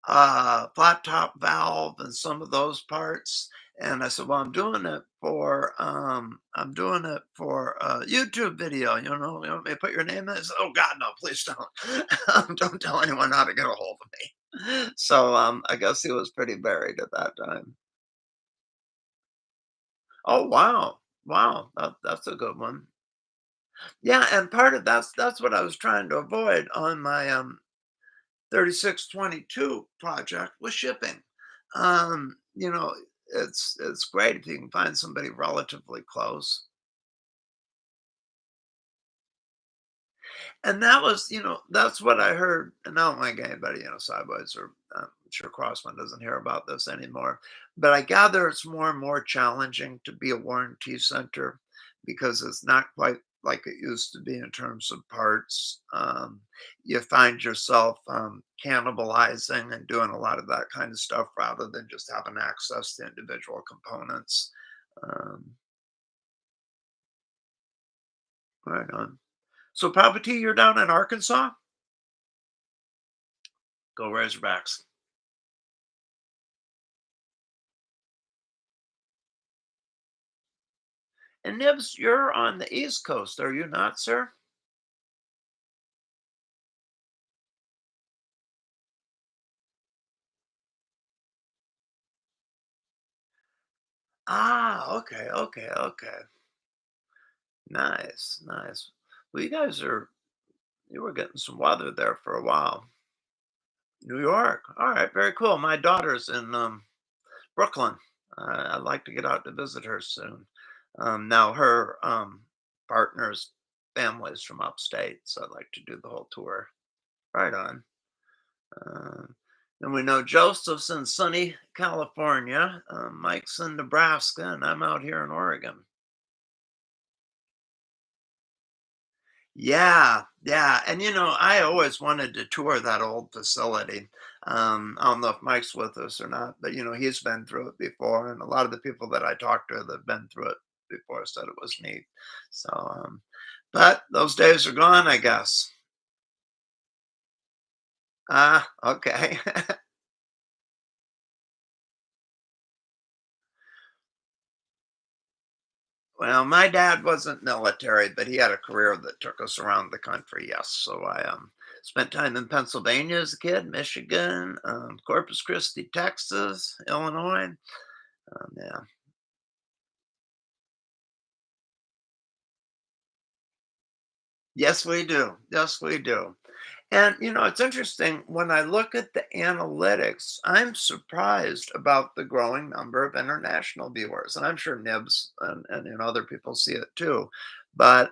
flat top valve and some of those parts. And I said, well, I'm doing it for a YouTube video. You want me to put your name in? I said, oh God, no, please don't. Don't tell anyone how to get a hold of me. So I guess he was pretty buried at that time. Oh wow, wow, that's a good one. Yeah, and part of that's what I was trying to avoid on my 3622 project with shipping. It's great if you can find somebody relatively close. And that's what I heard. And I don't like anybody, sideways or I'm sure Crossman doesn't hear about this anymore. But I gather it's more and more challenging to be a warranty center because it's not quite like it used to be in terms of parts. You find yourself cannibalizing and doing a lot of that kind of stuff rather than just having access to individual components. Um, right on. So, Papa T, you're down in Arkansas? Go Razorbacks. And Nibs, you're on the East Coast, are you not, sir? Ah, okay, okay, okay. Nice, nice. Well, you were getting some weather there for a while. New York. All right, very cool. My daughter's in Brooklyn. I'd like to get out to visit her soon. Now her partner's family's from upstate, so I'd like to do the whole tour. Right on. Uh, and we know Joseph's in sunny California, Mike's in Nebraska, and I'm out here in Oregon. Yeah, yeah. And I always wanted to tour that old facility. I don't know if Mike's with us or not, but he's been through it before, and a lot of the people that I talked to that have been through it before said it was neat. So, but those days are gone, I guess. Ah, okay. Well, my dad wasn't military, but he had a career that took us around the country. Yes, so I spent time in Pennsylvania as a kid, Michigan, Corpus Christi, Texas, Illinois. Yeah. Yes, we do. Yes, we do. And it's interesting when I look at the analytics, I'm surprised about the growing number of international viewers. And I'm sure Nibs and other people see it too. but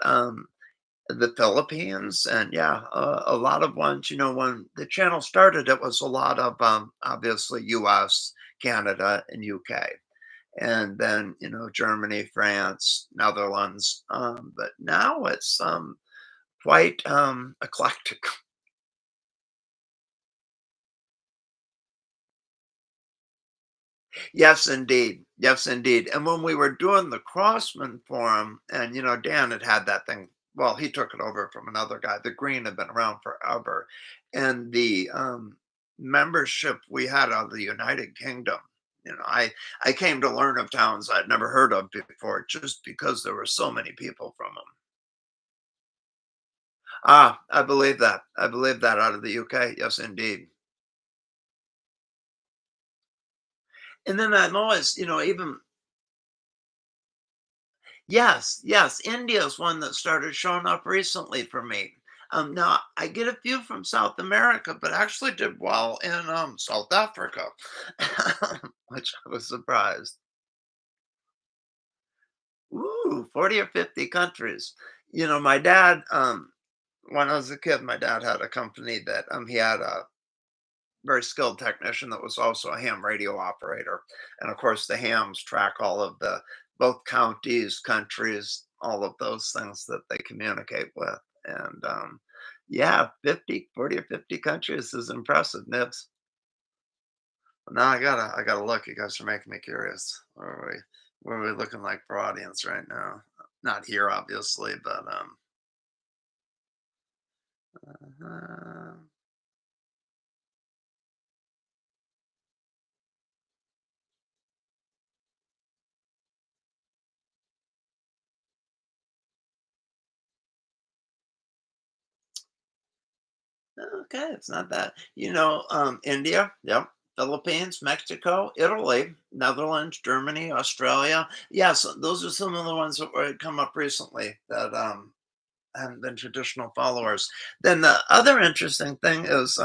the Philippines and yeah, a lot of ones. When the channel started, it was a lot of obviously U.S., Canada, and UK, and then Germany, France, Netherlands. But now it's quite eclectic. Yes, indeed. Yes, indeed. And when we were doing the Crossman Forum, and Dan had that thing. Well, he took it over from another guy. The Green had been around forever, and the membership we had out of the United Kingdom. I came to learn of towns I'd never heard of before, just because there were so many people from them. Ah, I believe that. I believe that out of the UK. Yes, indeed. And then I'm always, even yes, yes, India is one that started showing up recently for me. Now I get a few from South America, but actually did well in South Africa, which I was surprised. Ooh, 40 or 50 countries. My dad, when I was a kid, my dad had a company that he had a very skilled technician that was also a ham radio operator. And of course, the hams track all of the both counties, countries, all of those things that they communicate with. And yeah, 50, 40 or 50 countries is impressive, Nibs. Now I gotta look. You guys are making me curious. Where are we looking like for audience right now? Not here, obviously, but uh, okay, it's not bad. India, yep. Philippines, Mexico, Italy, Netherlands, Germany, Australia. Yes, those are some of the ones that were come up recently that haven't been traditional followers. Then the other interesting thing is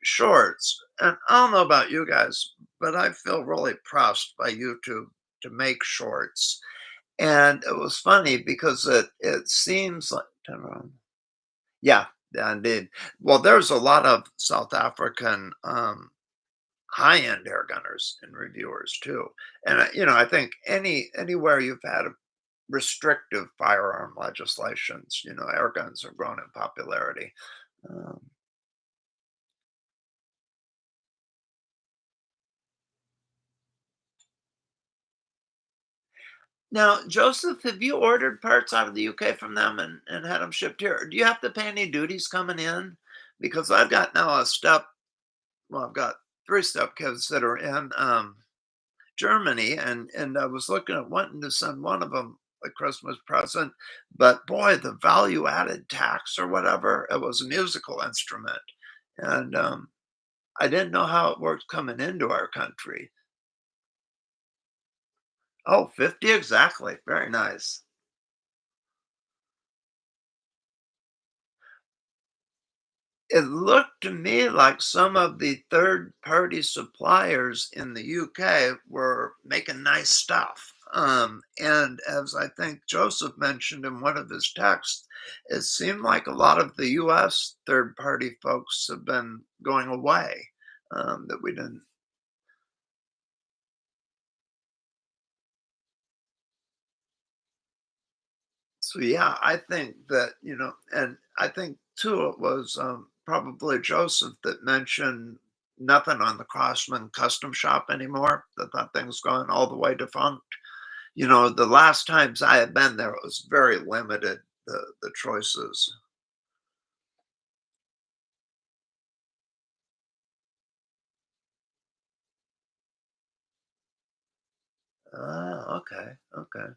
shorts. And I don't know about you guys, but I feel really pressed by YouTube to make shorts. And it was funny because it seems like yeah, yeah, indeed. Well, there's a lot of South African high-end air gunners and reviewers too. And I think anywhere you've had a restrictive firearm legislations, air guns have grown in popularity. Um, Now, Joseph, have you ordered parts out of the UK from them and had them shipped here? Or do you have to pay any duties coming in? Because I've got now a step. Well, I've got three-step kids that are in Germany, and I was looking at wanting to send one of them a Christmas present, but boy, the value added tax or whatever, it was a musical instrument, and I didn't know how it worked coming into our country. Oh, 50 exactly. Very nice. It looked to me like some of the third-party suppliers in the UK were making nice stuff. And as I think Joseph mentioned in one of his texts, it seemed like a lot of the US third-party folks have been going away, that we didn't. So yeah, I think that, and I think too it was probably Joseph that mentioned nothing on the Crossman custom shop anymore, that thing's gone all the way defunct. The last times I had been there, it was very limited, the choices. Ah, okay, okay.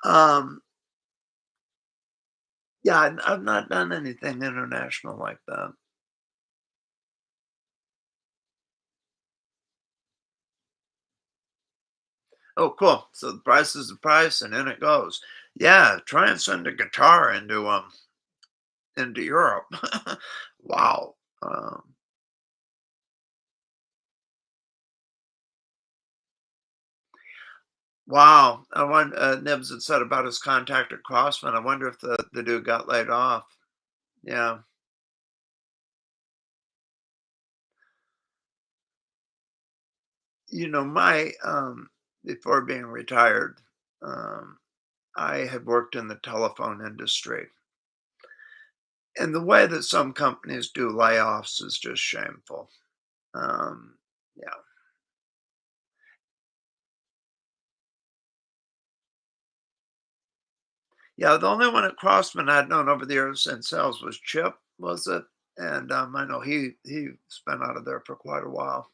Um, yeah, I've not done anything international like that. Oh, cool. So the price is the price, and in it goes. Yeah, try and send a guitar into Europe. Wow. Wow. I wonder, Nibs had said about his contact at Crossman. I wonder if the dude got laid off. Yeah. My before being retired, um, I had worked in the telephone industry. And the way that some companies do layoffs is just shameful. Um, yeah. Yeah, the only one at Crossman I'd known over the years in sales was Chip, was it? And I know he's been out of there for quite a while.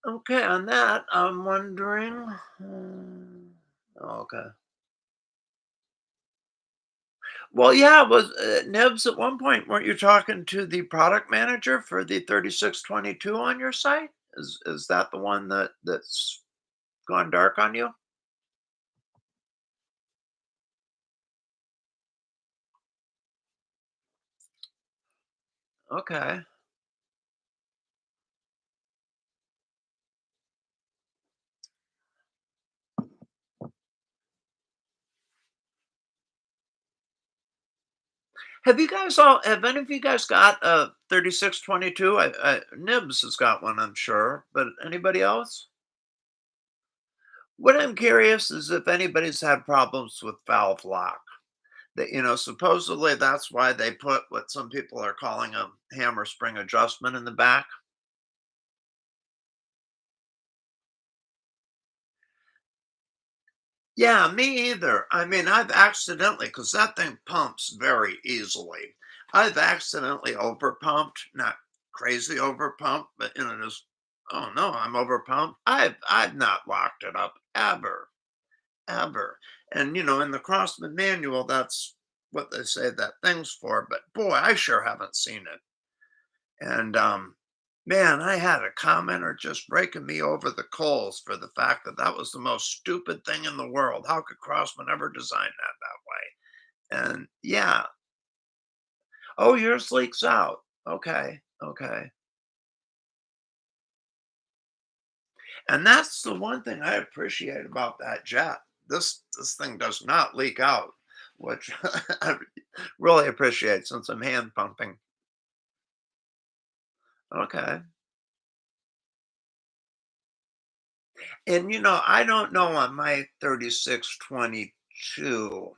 Okay, on that, I'm wondering. Okay. Well, yeah, was Nibs at one point? Weren't you talking to the product manager for the 3622 on your site? Is that the one that's gone dark on you? Okay. Have any of you guys got a 3622? Nibs has got one, I'm sure, but anybody else? What I'm curious is if anybody's had problems with valve lock. That, supposedly that's why they put what some people are calling a hammer spring adjustment in the back. Yeah, me either. I mean, I've accidentally, because that thing pumps very easily. I've accidentally overpumped, not crazy overpumped, but just, oh no, I'm overpumped. I've not locked it up ever, ever. And in the Crossman manual, that's what they say that thing's for. But boy, I sure haven't seen it. And man, I had a commenter just raking me over the coals for the fact that that was the most stupid thing in the world. How could Crossman ever design that way? And yeah, oh, yours leaks out. Okay, okay. And that's the one thing I appreciate about that jet. This thing does not leak out, which I really appreciate since I'm hand pumping. Okay. And I don't know on my 3622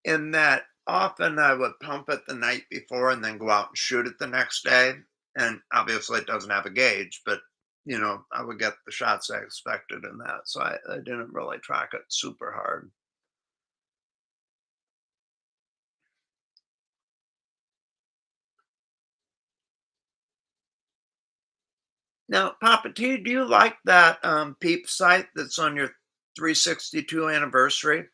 in that often I would pump it the night before and then go out and shoot it the next day. And obviously it doesn't have a gauge, but I would get the shots I expected in that. So I didn't really track it super hard. Now, Papa T, do you like that peep sight that's on your 362 anniversary?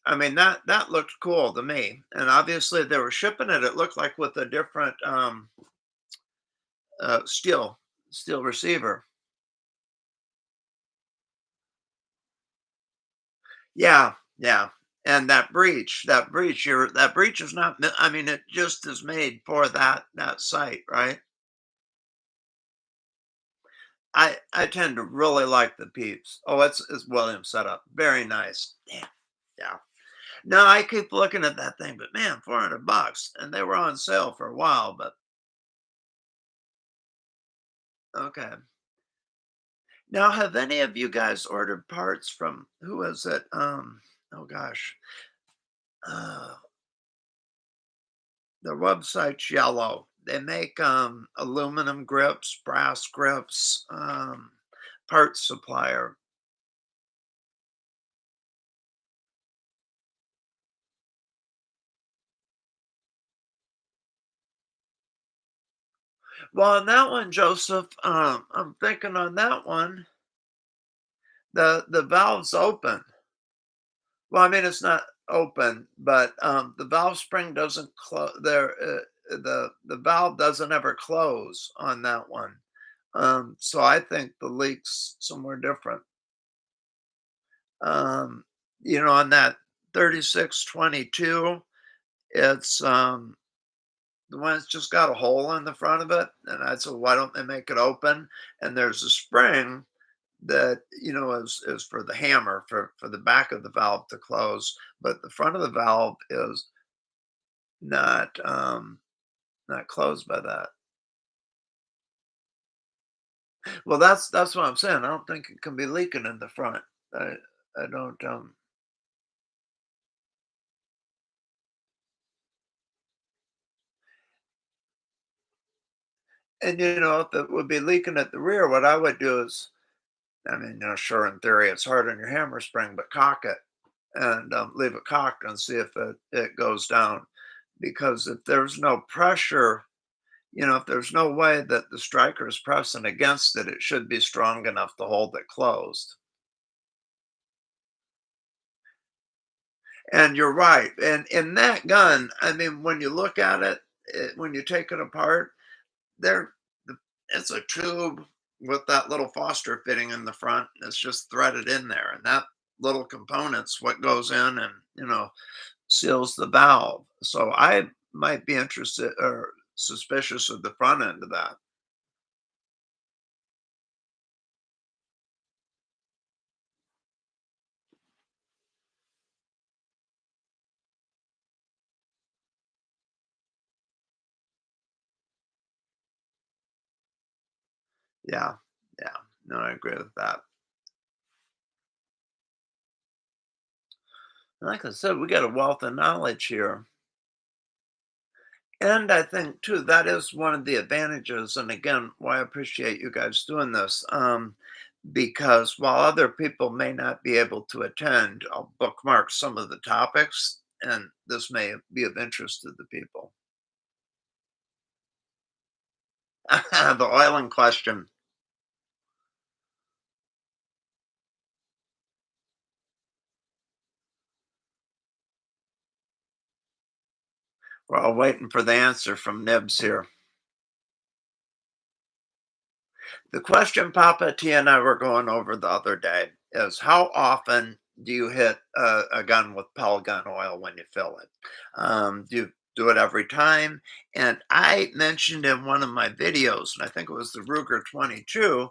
I mean, that looked cool to me. And obviously they were shipping it, it looked like with a different steel receiver. Yeah, yeah, and that breach is not I mean, it just is made for that site, right? I tend to really like the peeps. Oh, it's William setup. Very nice. Yeah, yeah. No, I keep looking at that thing, but man, 400 bucks, and they were on sale for a while, but okay. Now, have any of you guys ordered parts from who is it? Oh gosh. Uh, the website's yellow. They make aluminum grips, brass grips, parts supplier. Well, on that one, Joseph, I'm thinking on that one, the valve's open. Well, I mean it's not open, but the valve spring doesn't close. There, the valve doesn't ever close on that one. So I think the leak's somewhere different. Um, on that 3622, it's the one that's just got a hole in the front of it, and I said, "Why don't they make it open?" And there's a spring that, is for the hammer for the back of the valve to close, but the front of the valve is not closed by that. Well, that's what I'm saying. I don't think it can be leaking in the front. I I don't and if it would be leaking at the rear, what I would do is, I mean, sure, in theory it's hard on your hammer spring, but cock it and leave it cocked and see if it goes down. Because if there's no pressure, if there's no way that the striker is pressing against it, it should be strong enough to hold it closed. And you're right. And in that gun, I mean, when you look at it, when you take it apart, there it's a tube with that little Foster fitting in the front. It's just threaded in there, and that little component's what goes in and seals the valve. So I might be interested or suspicious of the front end of that. Yeah, yeah. No, I agree with that. Like I said, we got a wealth of knowledge here. And I think too, that is one of the advantages. And again, why I appreciate you guys doing this. Because while other people may not be able to attend, I'll bookmark some of the topics, and this may be of interest to the people. The oil in question. We're all waiting for the answer from Nibs here. The question Papa T and I were going over the other day is how often do you hit a gun with Pell gun oil when you fill it? Do you do it every time? And I mentioned in one of my videos, and I think it was the Ruger 22,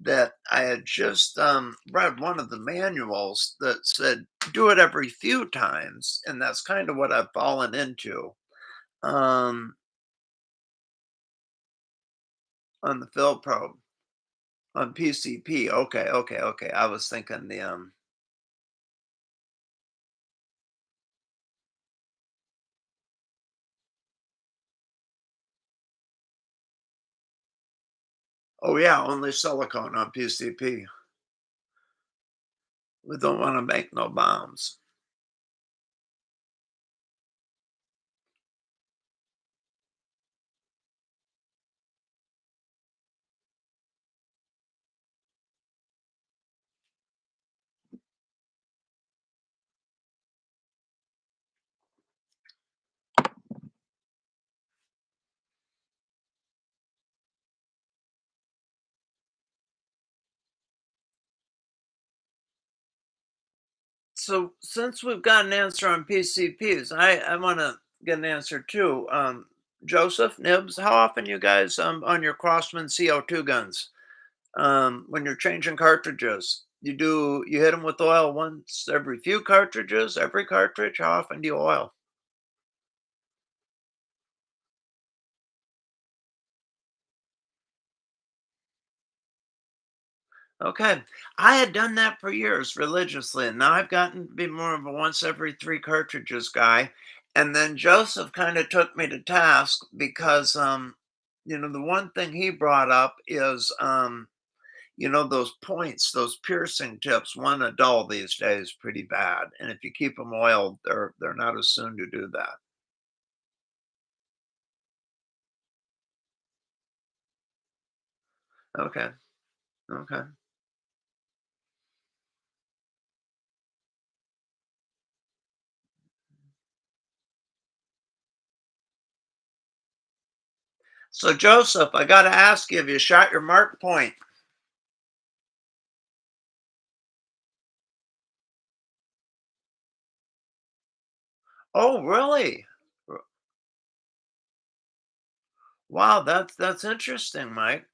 that I had just read one of the manuals that said do it every few times, and that's kind of what I've fallen into um, on the fill probe. On PCP, okay, okay, okay. I was thinking the, oh, yeah, only silicone on PCP. We don't wanna make no bombs. So, since we've got an answer on PCPs, I wanna get an answer too. Joseph, Nibs, how often you guys, on your Crossman CO2 guns, when you're changing cartridges, you hit them with oil once every few cartridges, every cartridge? How often do you oil? Okay. I had done that for years religiously, and now I've gotten to be more of a once every 3 cartridges guy. And then Joseph kind of took me to task because the one thing he brought up is those points, those piercing tips, one a dull these days pretty bad. And if you keep them oiled, they're not as soon to do that. Okay. Okay. So Joseph, I got to ask you, have you shot your mark point? Oh, really? Wow, that's interesting, Mike.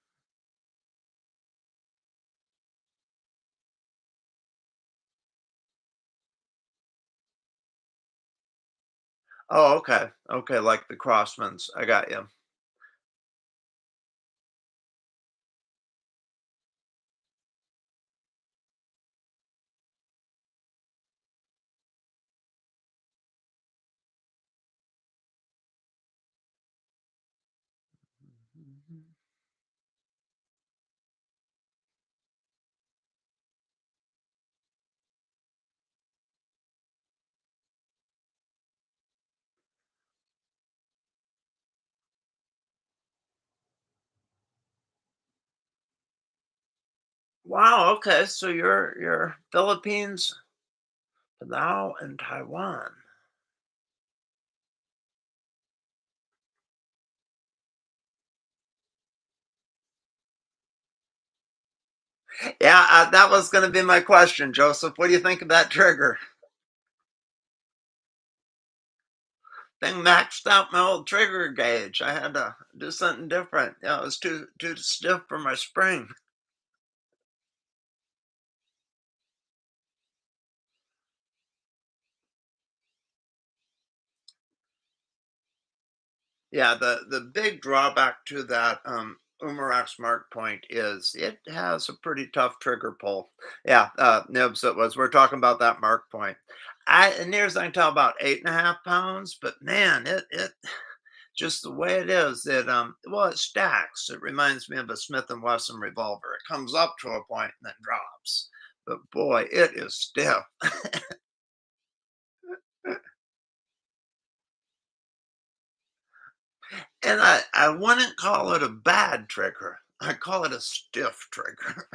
Oh, okay. Okay, like the Crossmans. I got you. Wow, okay. So you're Philippines, Palau, and Taiwan. Yeah, that was going to be my question, Joseph. What do you think of that trigger? Thing maxed out my old trigger gauge. I had to do something different. Yeah, it was too stiff for my spring. Yeah, the big drawback to that Umarex mark point is it has a pretty tough trigger pull. Yeah, Nibs, it was. We're talking about that mark point. Near as I can tell, about 8.5 pounds. But man, it just the way it is, it stacks. It reminds me of a Smith and Wesson revolver. It comes up to a point and then drops. But boy, it is stiff. And I wouldn't call it a bad trigger. I call it a stiff trigger.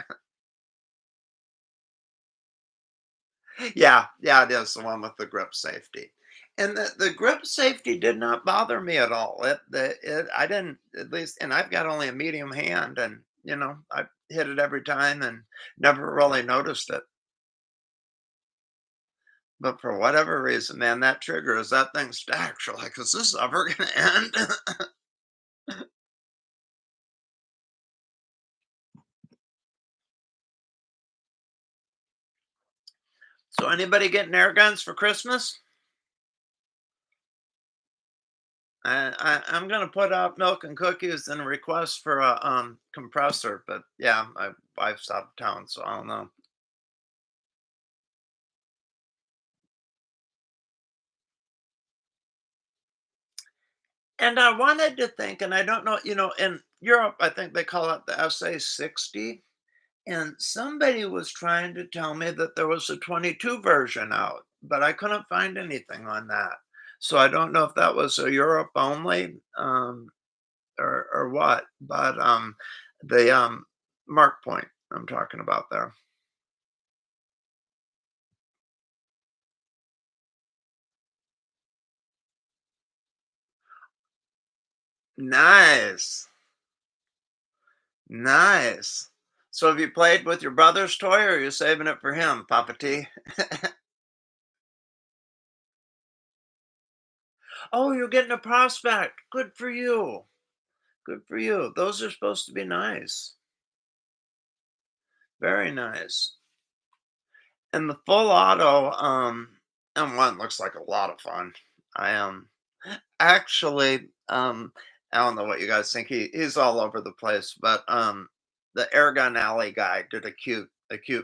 Yeah, yeah, it is the one with the grip safety. And the grip safety did not bother me at all. I didn't, at least, and I've got only a medium hand, and I hit it every time and never really noticed it. But for whatever reason, man, that trigger, as that thing stacks, you're like, is this ever gonna end? So anybody getting air guns for Christmas? I'm gonna put out milk and cookies and a request for a compressor, but yeah, my wife's out of town, so I don't know. And I wanted to think, and I don't know, in Europe, I think they call it the SA-60. And somebody was trying to tell me that there was a 22 version out, but I couldn't find anything on that. So I don't know if that was a Europe only, or what. But the mark point I'm talking about there. Nice. Nice. So have you played with your brother's toy, or are you saving it for him, Papa T? Oh, you're getting a prospect. Good for you. Good for you. Those are supposed to be nice. Very nice. And the full auto M1 looks like a lot of fun. I am actually I don't know what you guys think. He's all over the place, but the Airgun Alley guy did a cute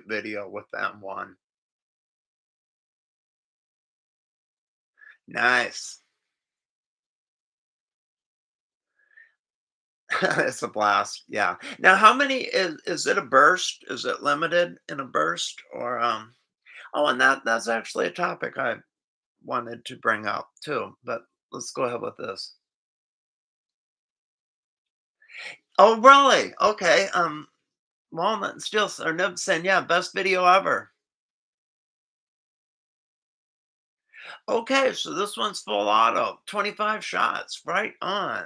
video with the M1. Nice. It's a blast. Yeah. Now how many is it a burst? Is it limited in a burst, or oh, and that's actually a topic I wanted to bring up too, but let's go ahead with this. Oh, really? Okay. Walnut and steel or Nib saying, yeah, best video ever. Okay, so this one's full auto, 25 shots, right on.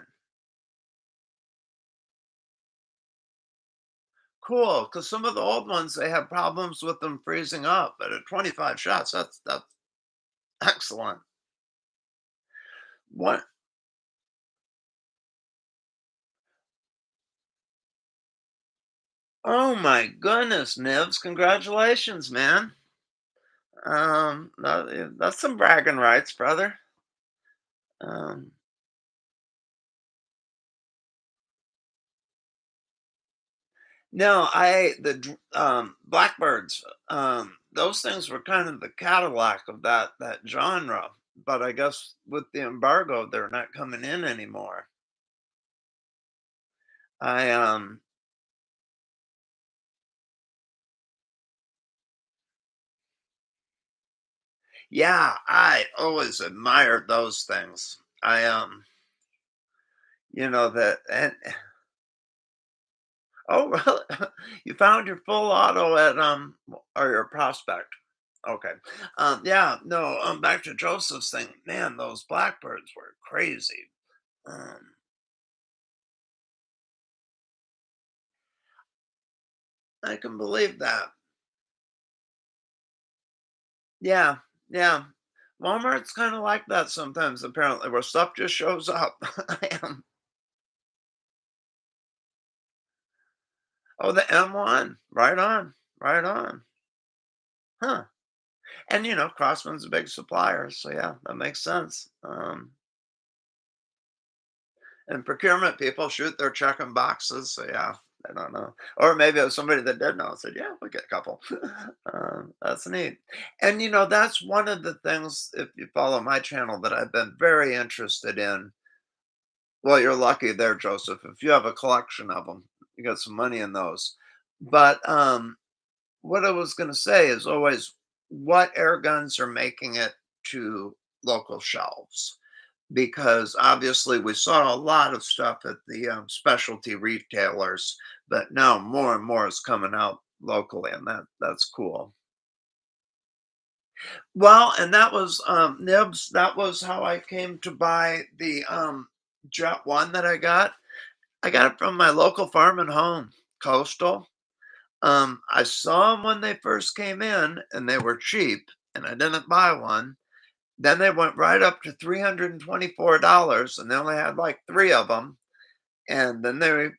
Cool. Because some of the old ones, they have problems with them freezing up, but at 25 shots, that's excellent. What? Oh my goodness, Nibs! Congratulations, man. That's some bragging rights, brother. Um, no, blackbirds. Those things were kind of the Cadillac of that genre. But I guess with the embargo, they're not coming in anymore. I Yeah, I always admired those things. That and oh, really? You found your full auto at or your prospect. Okay. Yeah, no, back to Joseph's thing. Man, those blackbirds were crazy. Um, I can believe that. Yeah, yeah. Walmart's kind of like that sometimes, apparently, where stuff just shows up. Um, oh, the M1. Right on. Right on. Huh. And Crossman's a big supplier, so yeah, that makes sense. And procurement people shoot, they're checking boxes, so yeah, I don't know. Or maybe it was somebody that did know said, yeah, we'll get a couple. That's neat. And that's one of the things, if you follow my channel, that I've been very interested in. Well, you're lucky there, Joseph. If you have a collection of them, you got some money in those. But what I was going to say is always what air guns are making it to local shelves, because obviously we saw a lot of stuff at the specialty retailers, but now more and more is coming out locally, and that's cool. Well, and that was Nibs. That was how I came to buy the Jet One that I got. I got it from my local farm and home, Coastal. I saw them when they first came in, and they were cheap, and I didn't buy one. Then they went right up to $324, and they only had like three of them. And then they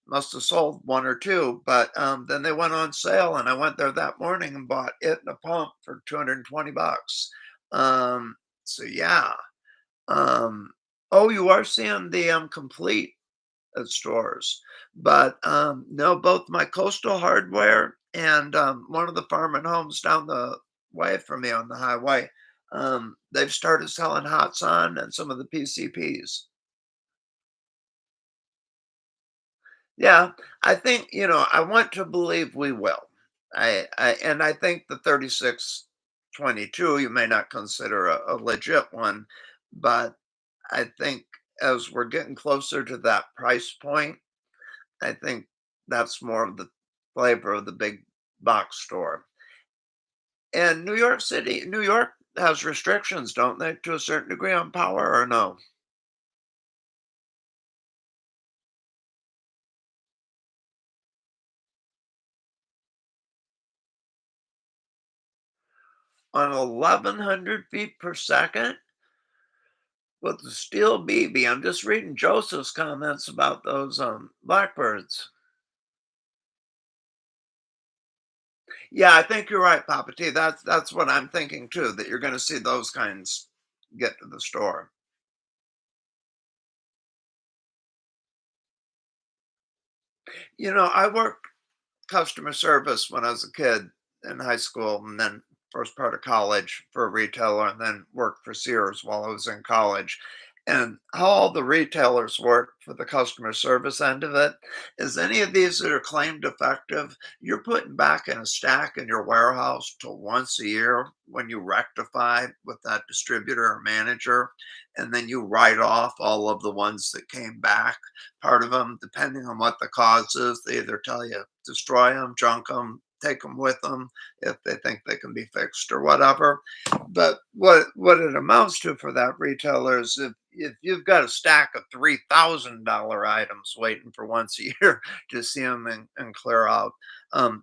must have sold one or two, but then they went on sale, and I went there that morning and bought it and a pump for 220 bucks. Um, so yeah. Um, oh, you are seeing the complete at stores. But no, both my Coastal Hardware and one of the farm and homes down the way from me on the highway, they've started selling Hots on and some of the PCPs. Yeah, I think, I want to believe we will. I think the 3622 you may not consider a legit one, but I think as we're getting closer to that price point, I think that's more of the flavor of the big box store. And New York has restrictions, don't they, to a certain degree on power or no? On 1,100 feet per second with the steel BB. I'm just reading Joseph's comments about those blackbirds. Yeah, I think you're right, Papa T. That's what I'm thinking too, that you're gonna see those kinds get to the store. I worked customer service when I was a kid in high school, and then first part of college for a retailer, and then worked for Sears while I was in college. And how all the retailers work for the customer service end of it is any of these that are claimed effective, you're putting back in a stack in your warehouse till once a year when you rectify with that distributor or manager. And then you write off all of the ones that came back. Part of them, depending on what the cause is, they either tell you destroy them, junk them, take them with them if they think they can be fixed or whatever. But what it amounts to for that retailer is if if you've got a stack of $3,000 items waiting for once a year to see them and clear out,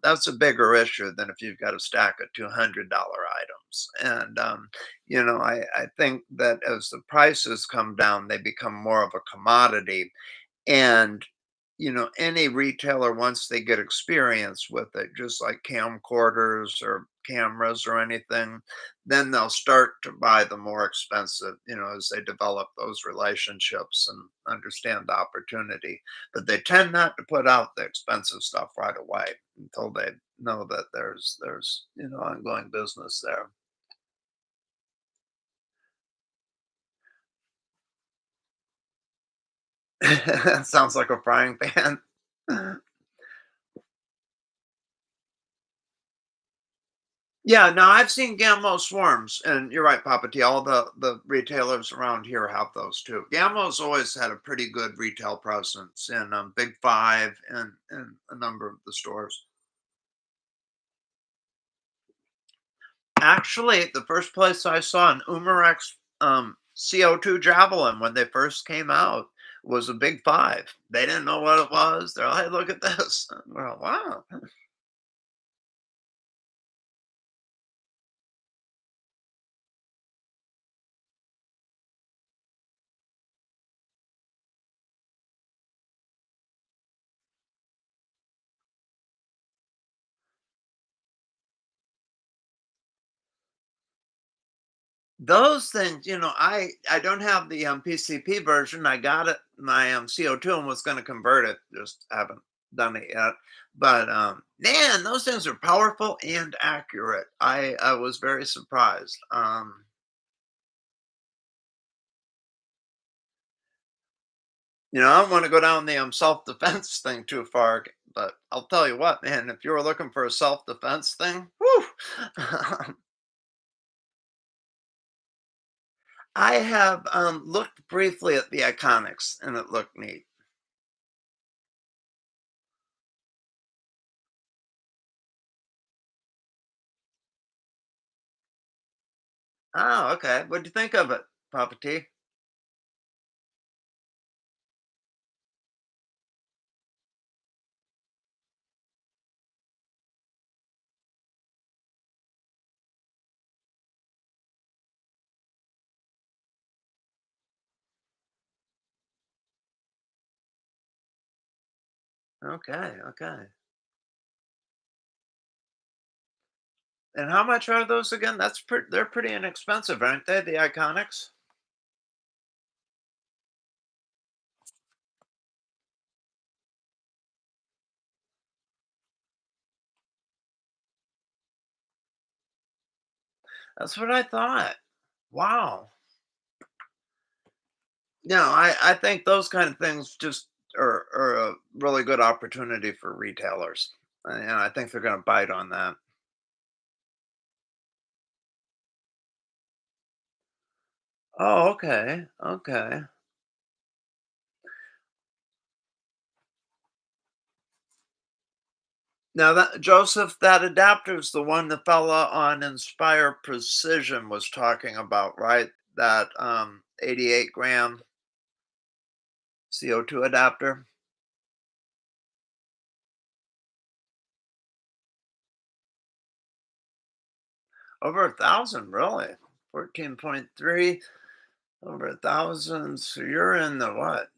that's a bigger issue than if you've got a stack of $200 items. And I think that as the prices come down, they become more of a commodity, and any retailer, once they get experience with it, just like camcorders or cameras or anything, then they'll start to buy the more expensive, as they develop those relationships and understand the opportunity. But they tend not to put out the expensive stuff right away until they know that there's ongoing business there. Sounds like a frying pan. Yeah, no, I've seen Gammo swarms, and you're right, Papa T. All the retailers around here have those too. Gammo's always had a pretty good retail presence in Big Five and a number of the stores. Actually, the first place I saw an Umarex CO2 Javelin when they first came out was a Big Five. They didn't know what it was. They're like, "Hey, look at this!" We're like, "Wow." Those things, I don't have the, PCP version. I got it my, CO2 and was gonna convert it, just haven't done it yet. But, man, those things are powerful and accurate. I was very surprised. I don't wanna go down the, self-defense thing too far, but I'll tell you what, man, if you were looking for a self-defense thing, whoo! I have, looked briefly at the Iconics, and it looked neat. Oh, okay. What'd you think of it, Papa T? Okay, okay. And how much are those again? They're pretty inexpensive, aren't they? The Iconics? That's what I thought. Wow. No, I think those kind of things just are a really good opportunity for retailers. And I think they're gonna bite on that. Oh, okay. Okay. Now that Joseph, that adapter is the one the fella on Inspire Precision was talking about, right? That 88 gram CO2 adapter. Over 1,000, really? 14.3, over 1,000. So you're in the what?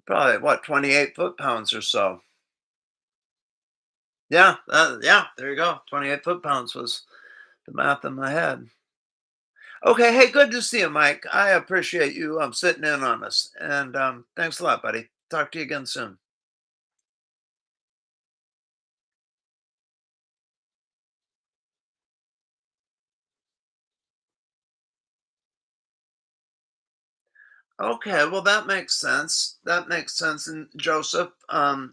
Probably what, 28 foot-pounds or so. Yeah, yeah, there you go. 28 foot-pounds was the math in my head. Okay, hey, good to see you, Mike. I appreciate you sitting in on us. And thanks a lot, buddy. Talk to you again soon. Okay, well that makes sense. That makes sense. And Joseph, and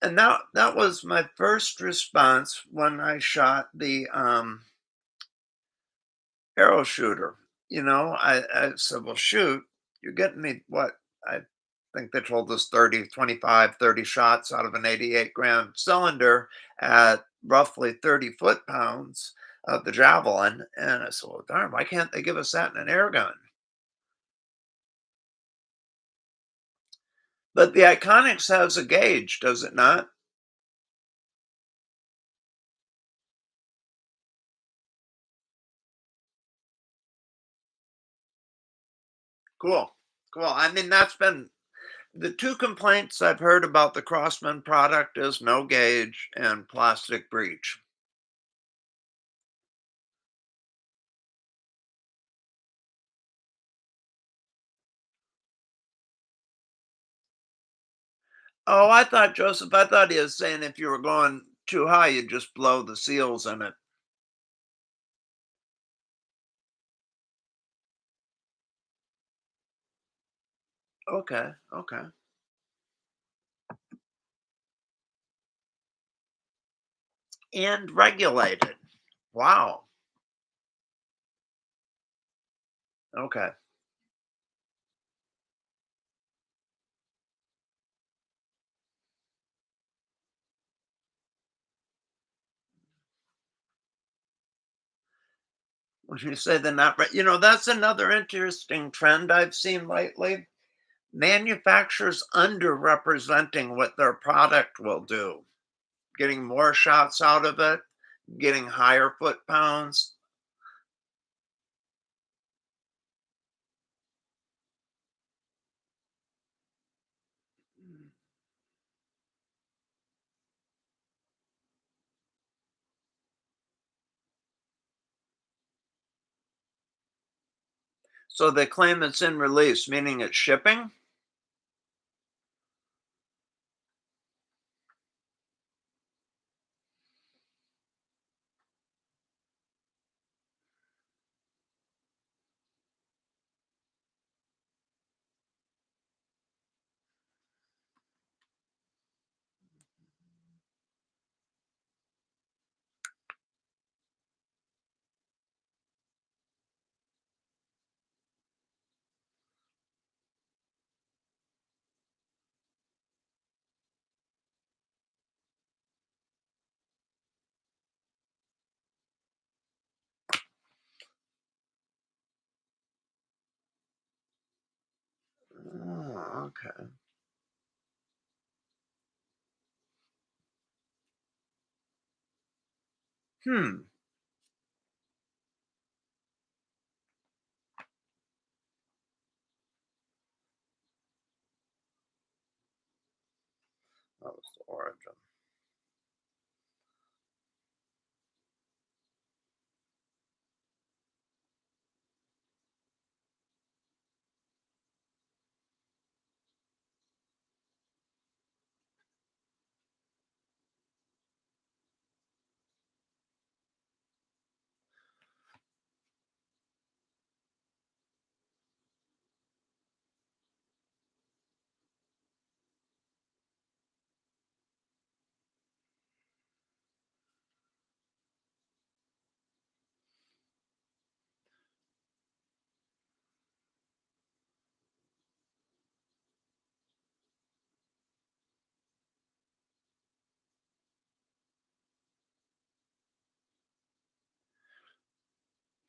that was my first response when I shot the arrow shooter. I said, well, shoot, you're getting me what? I think they told us 30, 25, 30 shots out of an 88 gram cylinder at roughly 30 foot-pounds. the Javelin, and I said, "Well, darn, why can't they give us that in an air gun?" But the Iconics has a gauge, does it not? Cool, cool. I mean, that's been the 2 complaints I've heard about the Crossman product is no gauge and plastic breach. Oh, I thought he was saying if you were going too high, you'd just blow the seals in it. Okay, okay. And regulated. Wow. Okay. Would you say they're not that's another interesting trend I've seen lately. Manufacturers underrepresenting what their product will do, getting more shots out of it, getting higher foot pounds. So they claim it's in release, meaning it's shipping? Oh, okay. Hmm. That was the origin.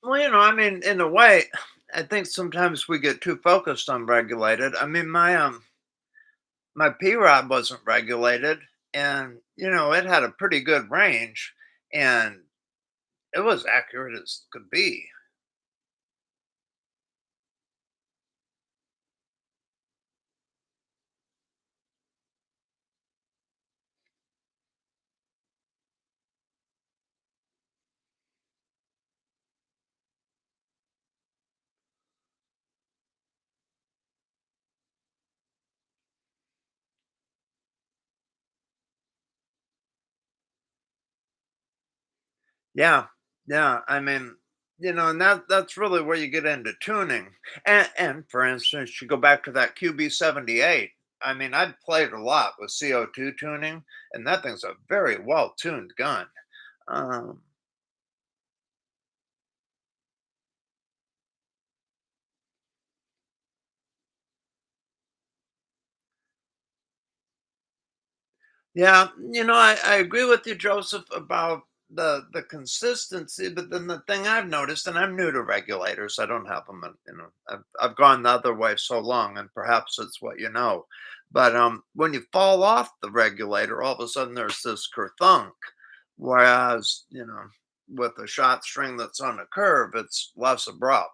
Well, I mean, in a way, I think sometimes we get too focused on regulated. I mean, my P rod wasn't regulated, and it had a pretty good range, and it was accurate as could be. Yeah, yeah. I mean, and that's really where you get into tuning. And for instance, you go back to that QB 78. I mean, I've played a lot with CO2 tuning, and that thing's a very well tuned gun. Um, yeah, I agree with you, Joseph, about the consistency, but then the thing I've noticed, and I'm new to regulators, I don't have them, I've gone the other way so long, and perhaps it's what you know. But when you fall off the regulator, all of a sudden there's this kerthunk. Whereas, with a shot string that's on a curve, it's less abrupt.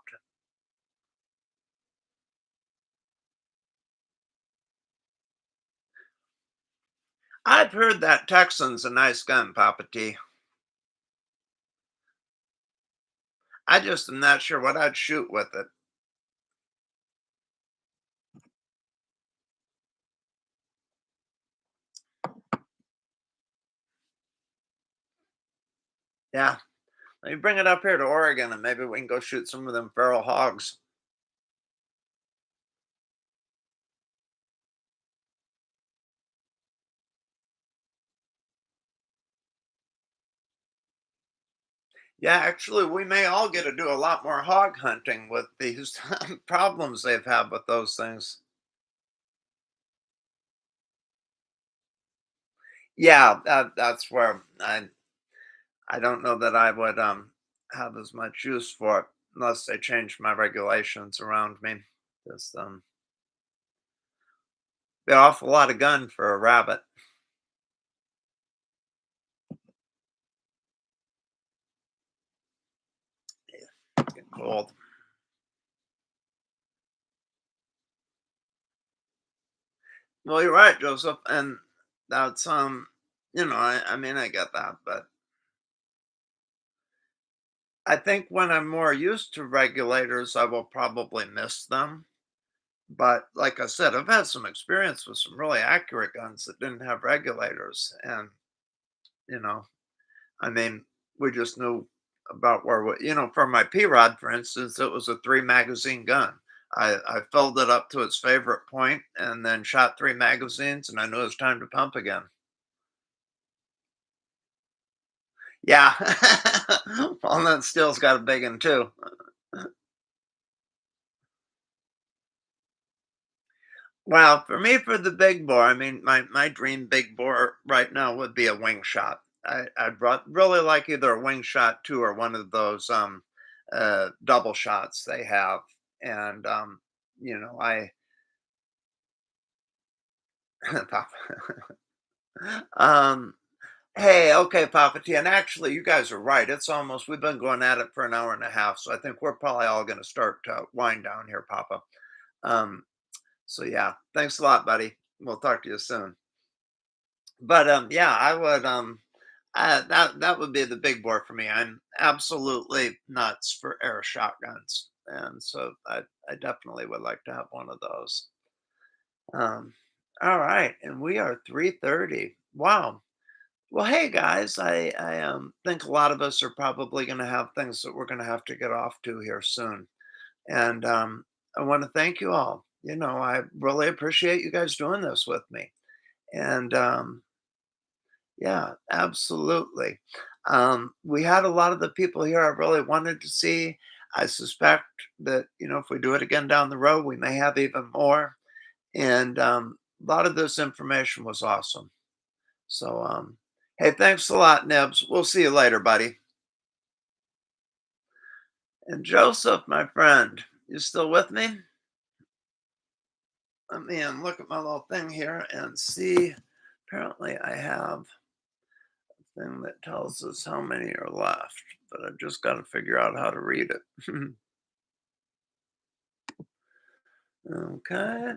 I've heard that Texan's a nice gun, Papa T. I just am not sure what I'd shoot with it. Yeah. Let me bring it up here to Oregon and maybe we can go shoot some of them feral hogs. Yeah, actually, we may all get to do a lot more hog hunting with these problems they've had with those things. Yeah, that's where I don't know that I would have as much use for it unless they change my regulations around me. Just be an awful lot of gun for a rabbit. Get cold. Well, you're right, Joseph, and that's I mean I get that, but I think when I'm more used to regulators, I will probably miss them. But like I said, I've had some experience with some really accurate guns that didn't have regulators, and you know, I mean, we just knew about where for my P rod, for instance, it was a three magazine gun. I filled it up to its favorite point and then shot three magazines, and I knew it was time to pump again. Yeah. Walnut Steel's got a big one too. Well, for me, for the big bore, I mean, my dream big bore right now would be a wing shot. Really like either a wing shot two or one of those double shots they have, and I Papa. um hey, okay, Papa T, and actually, you guys are right. It's almost we've been going at it for an hour and a half, so I think we're probably all going to start to wind down here, Papa. Um, so yeah, thanks a lot, buddy. We'll talk to you soon. But yeah, I would that would be the big bore for me. I'm absolutely nuts for air shotguns, and so I definitely would like to have one of those. Um, all right, and we are 3:30. Wow. Well, hey guys, I think a lot of us are probably going to have things that we're going to have to get off to here soon, and I want to thank you all. I really appreciate you guys doing this with me, and yeah, absolutely. We had a lot of the people here I really wanted to see. I suspect that, if we do it again down the road, we may have even more. And a lot of this information was awesome. So, hey, thanks a lot, Nibs. We'll see you later, buddy. And Joseph, my friend, you still with me? Let me look at my little thing here and see. Apparently, I have thing that tells us how many are left, but I've just got to figure out how to read it. Okay.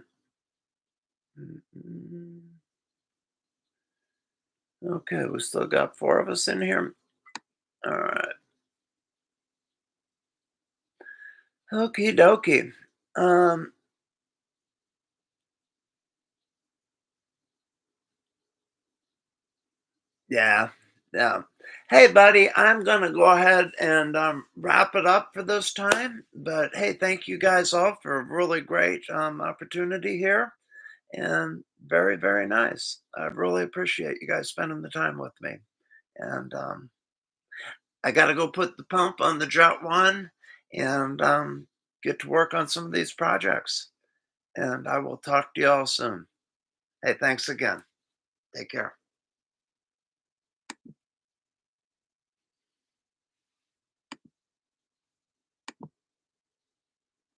Mm, okay, we still got four of us in here. All right. Okie dokie. Um, yeah, yeah. Hey, buddy, I'm gonna go ahead and wrap it up for this time. But hey, thank you guys all for a really great opportunity here, and very, very nice. I really appreciate you guys spending the time with me. And I got to go put the pump on the Jet One and get to work on some of these projects. And I will talk to you all soon. Hey, thanks again. Take care.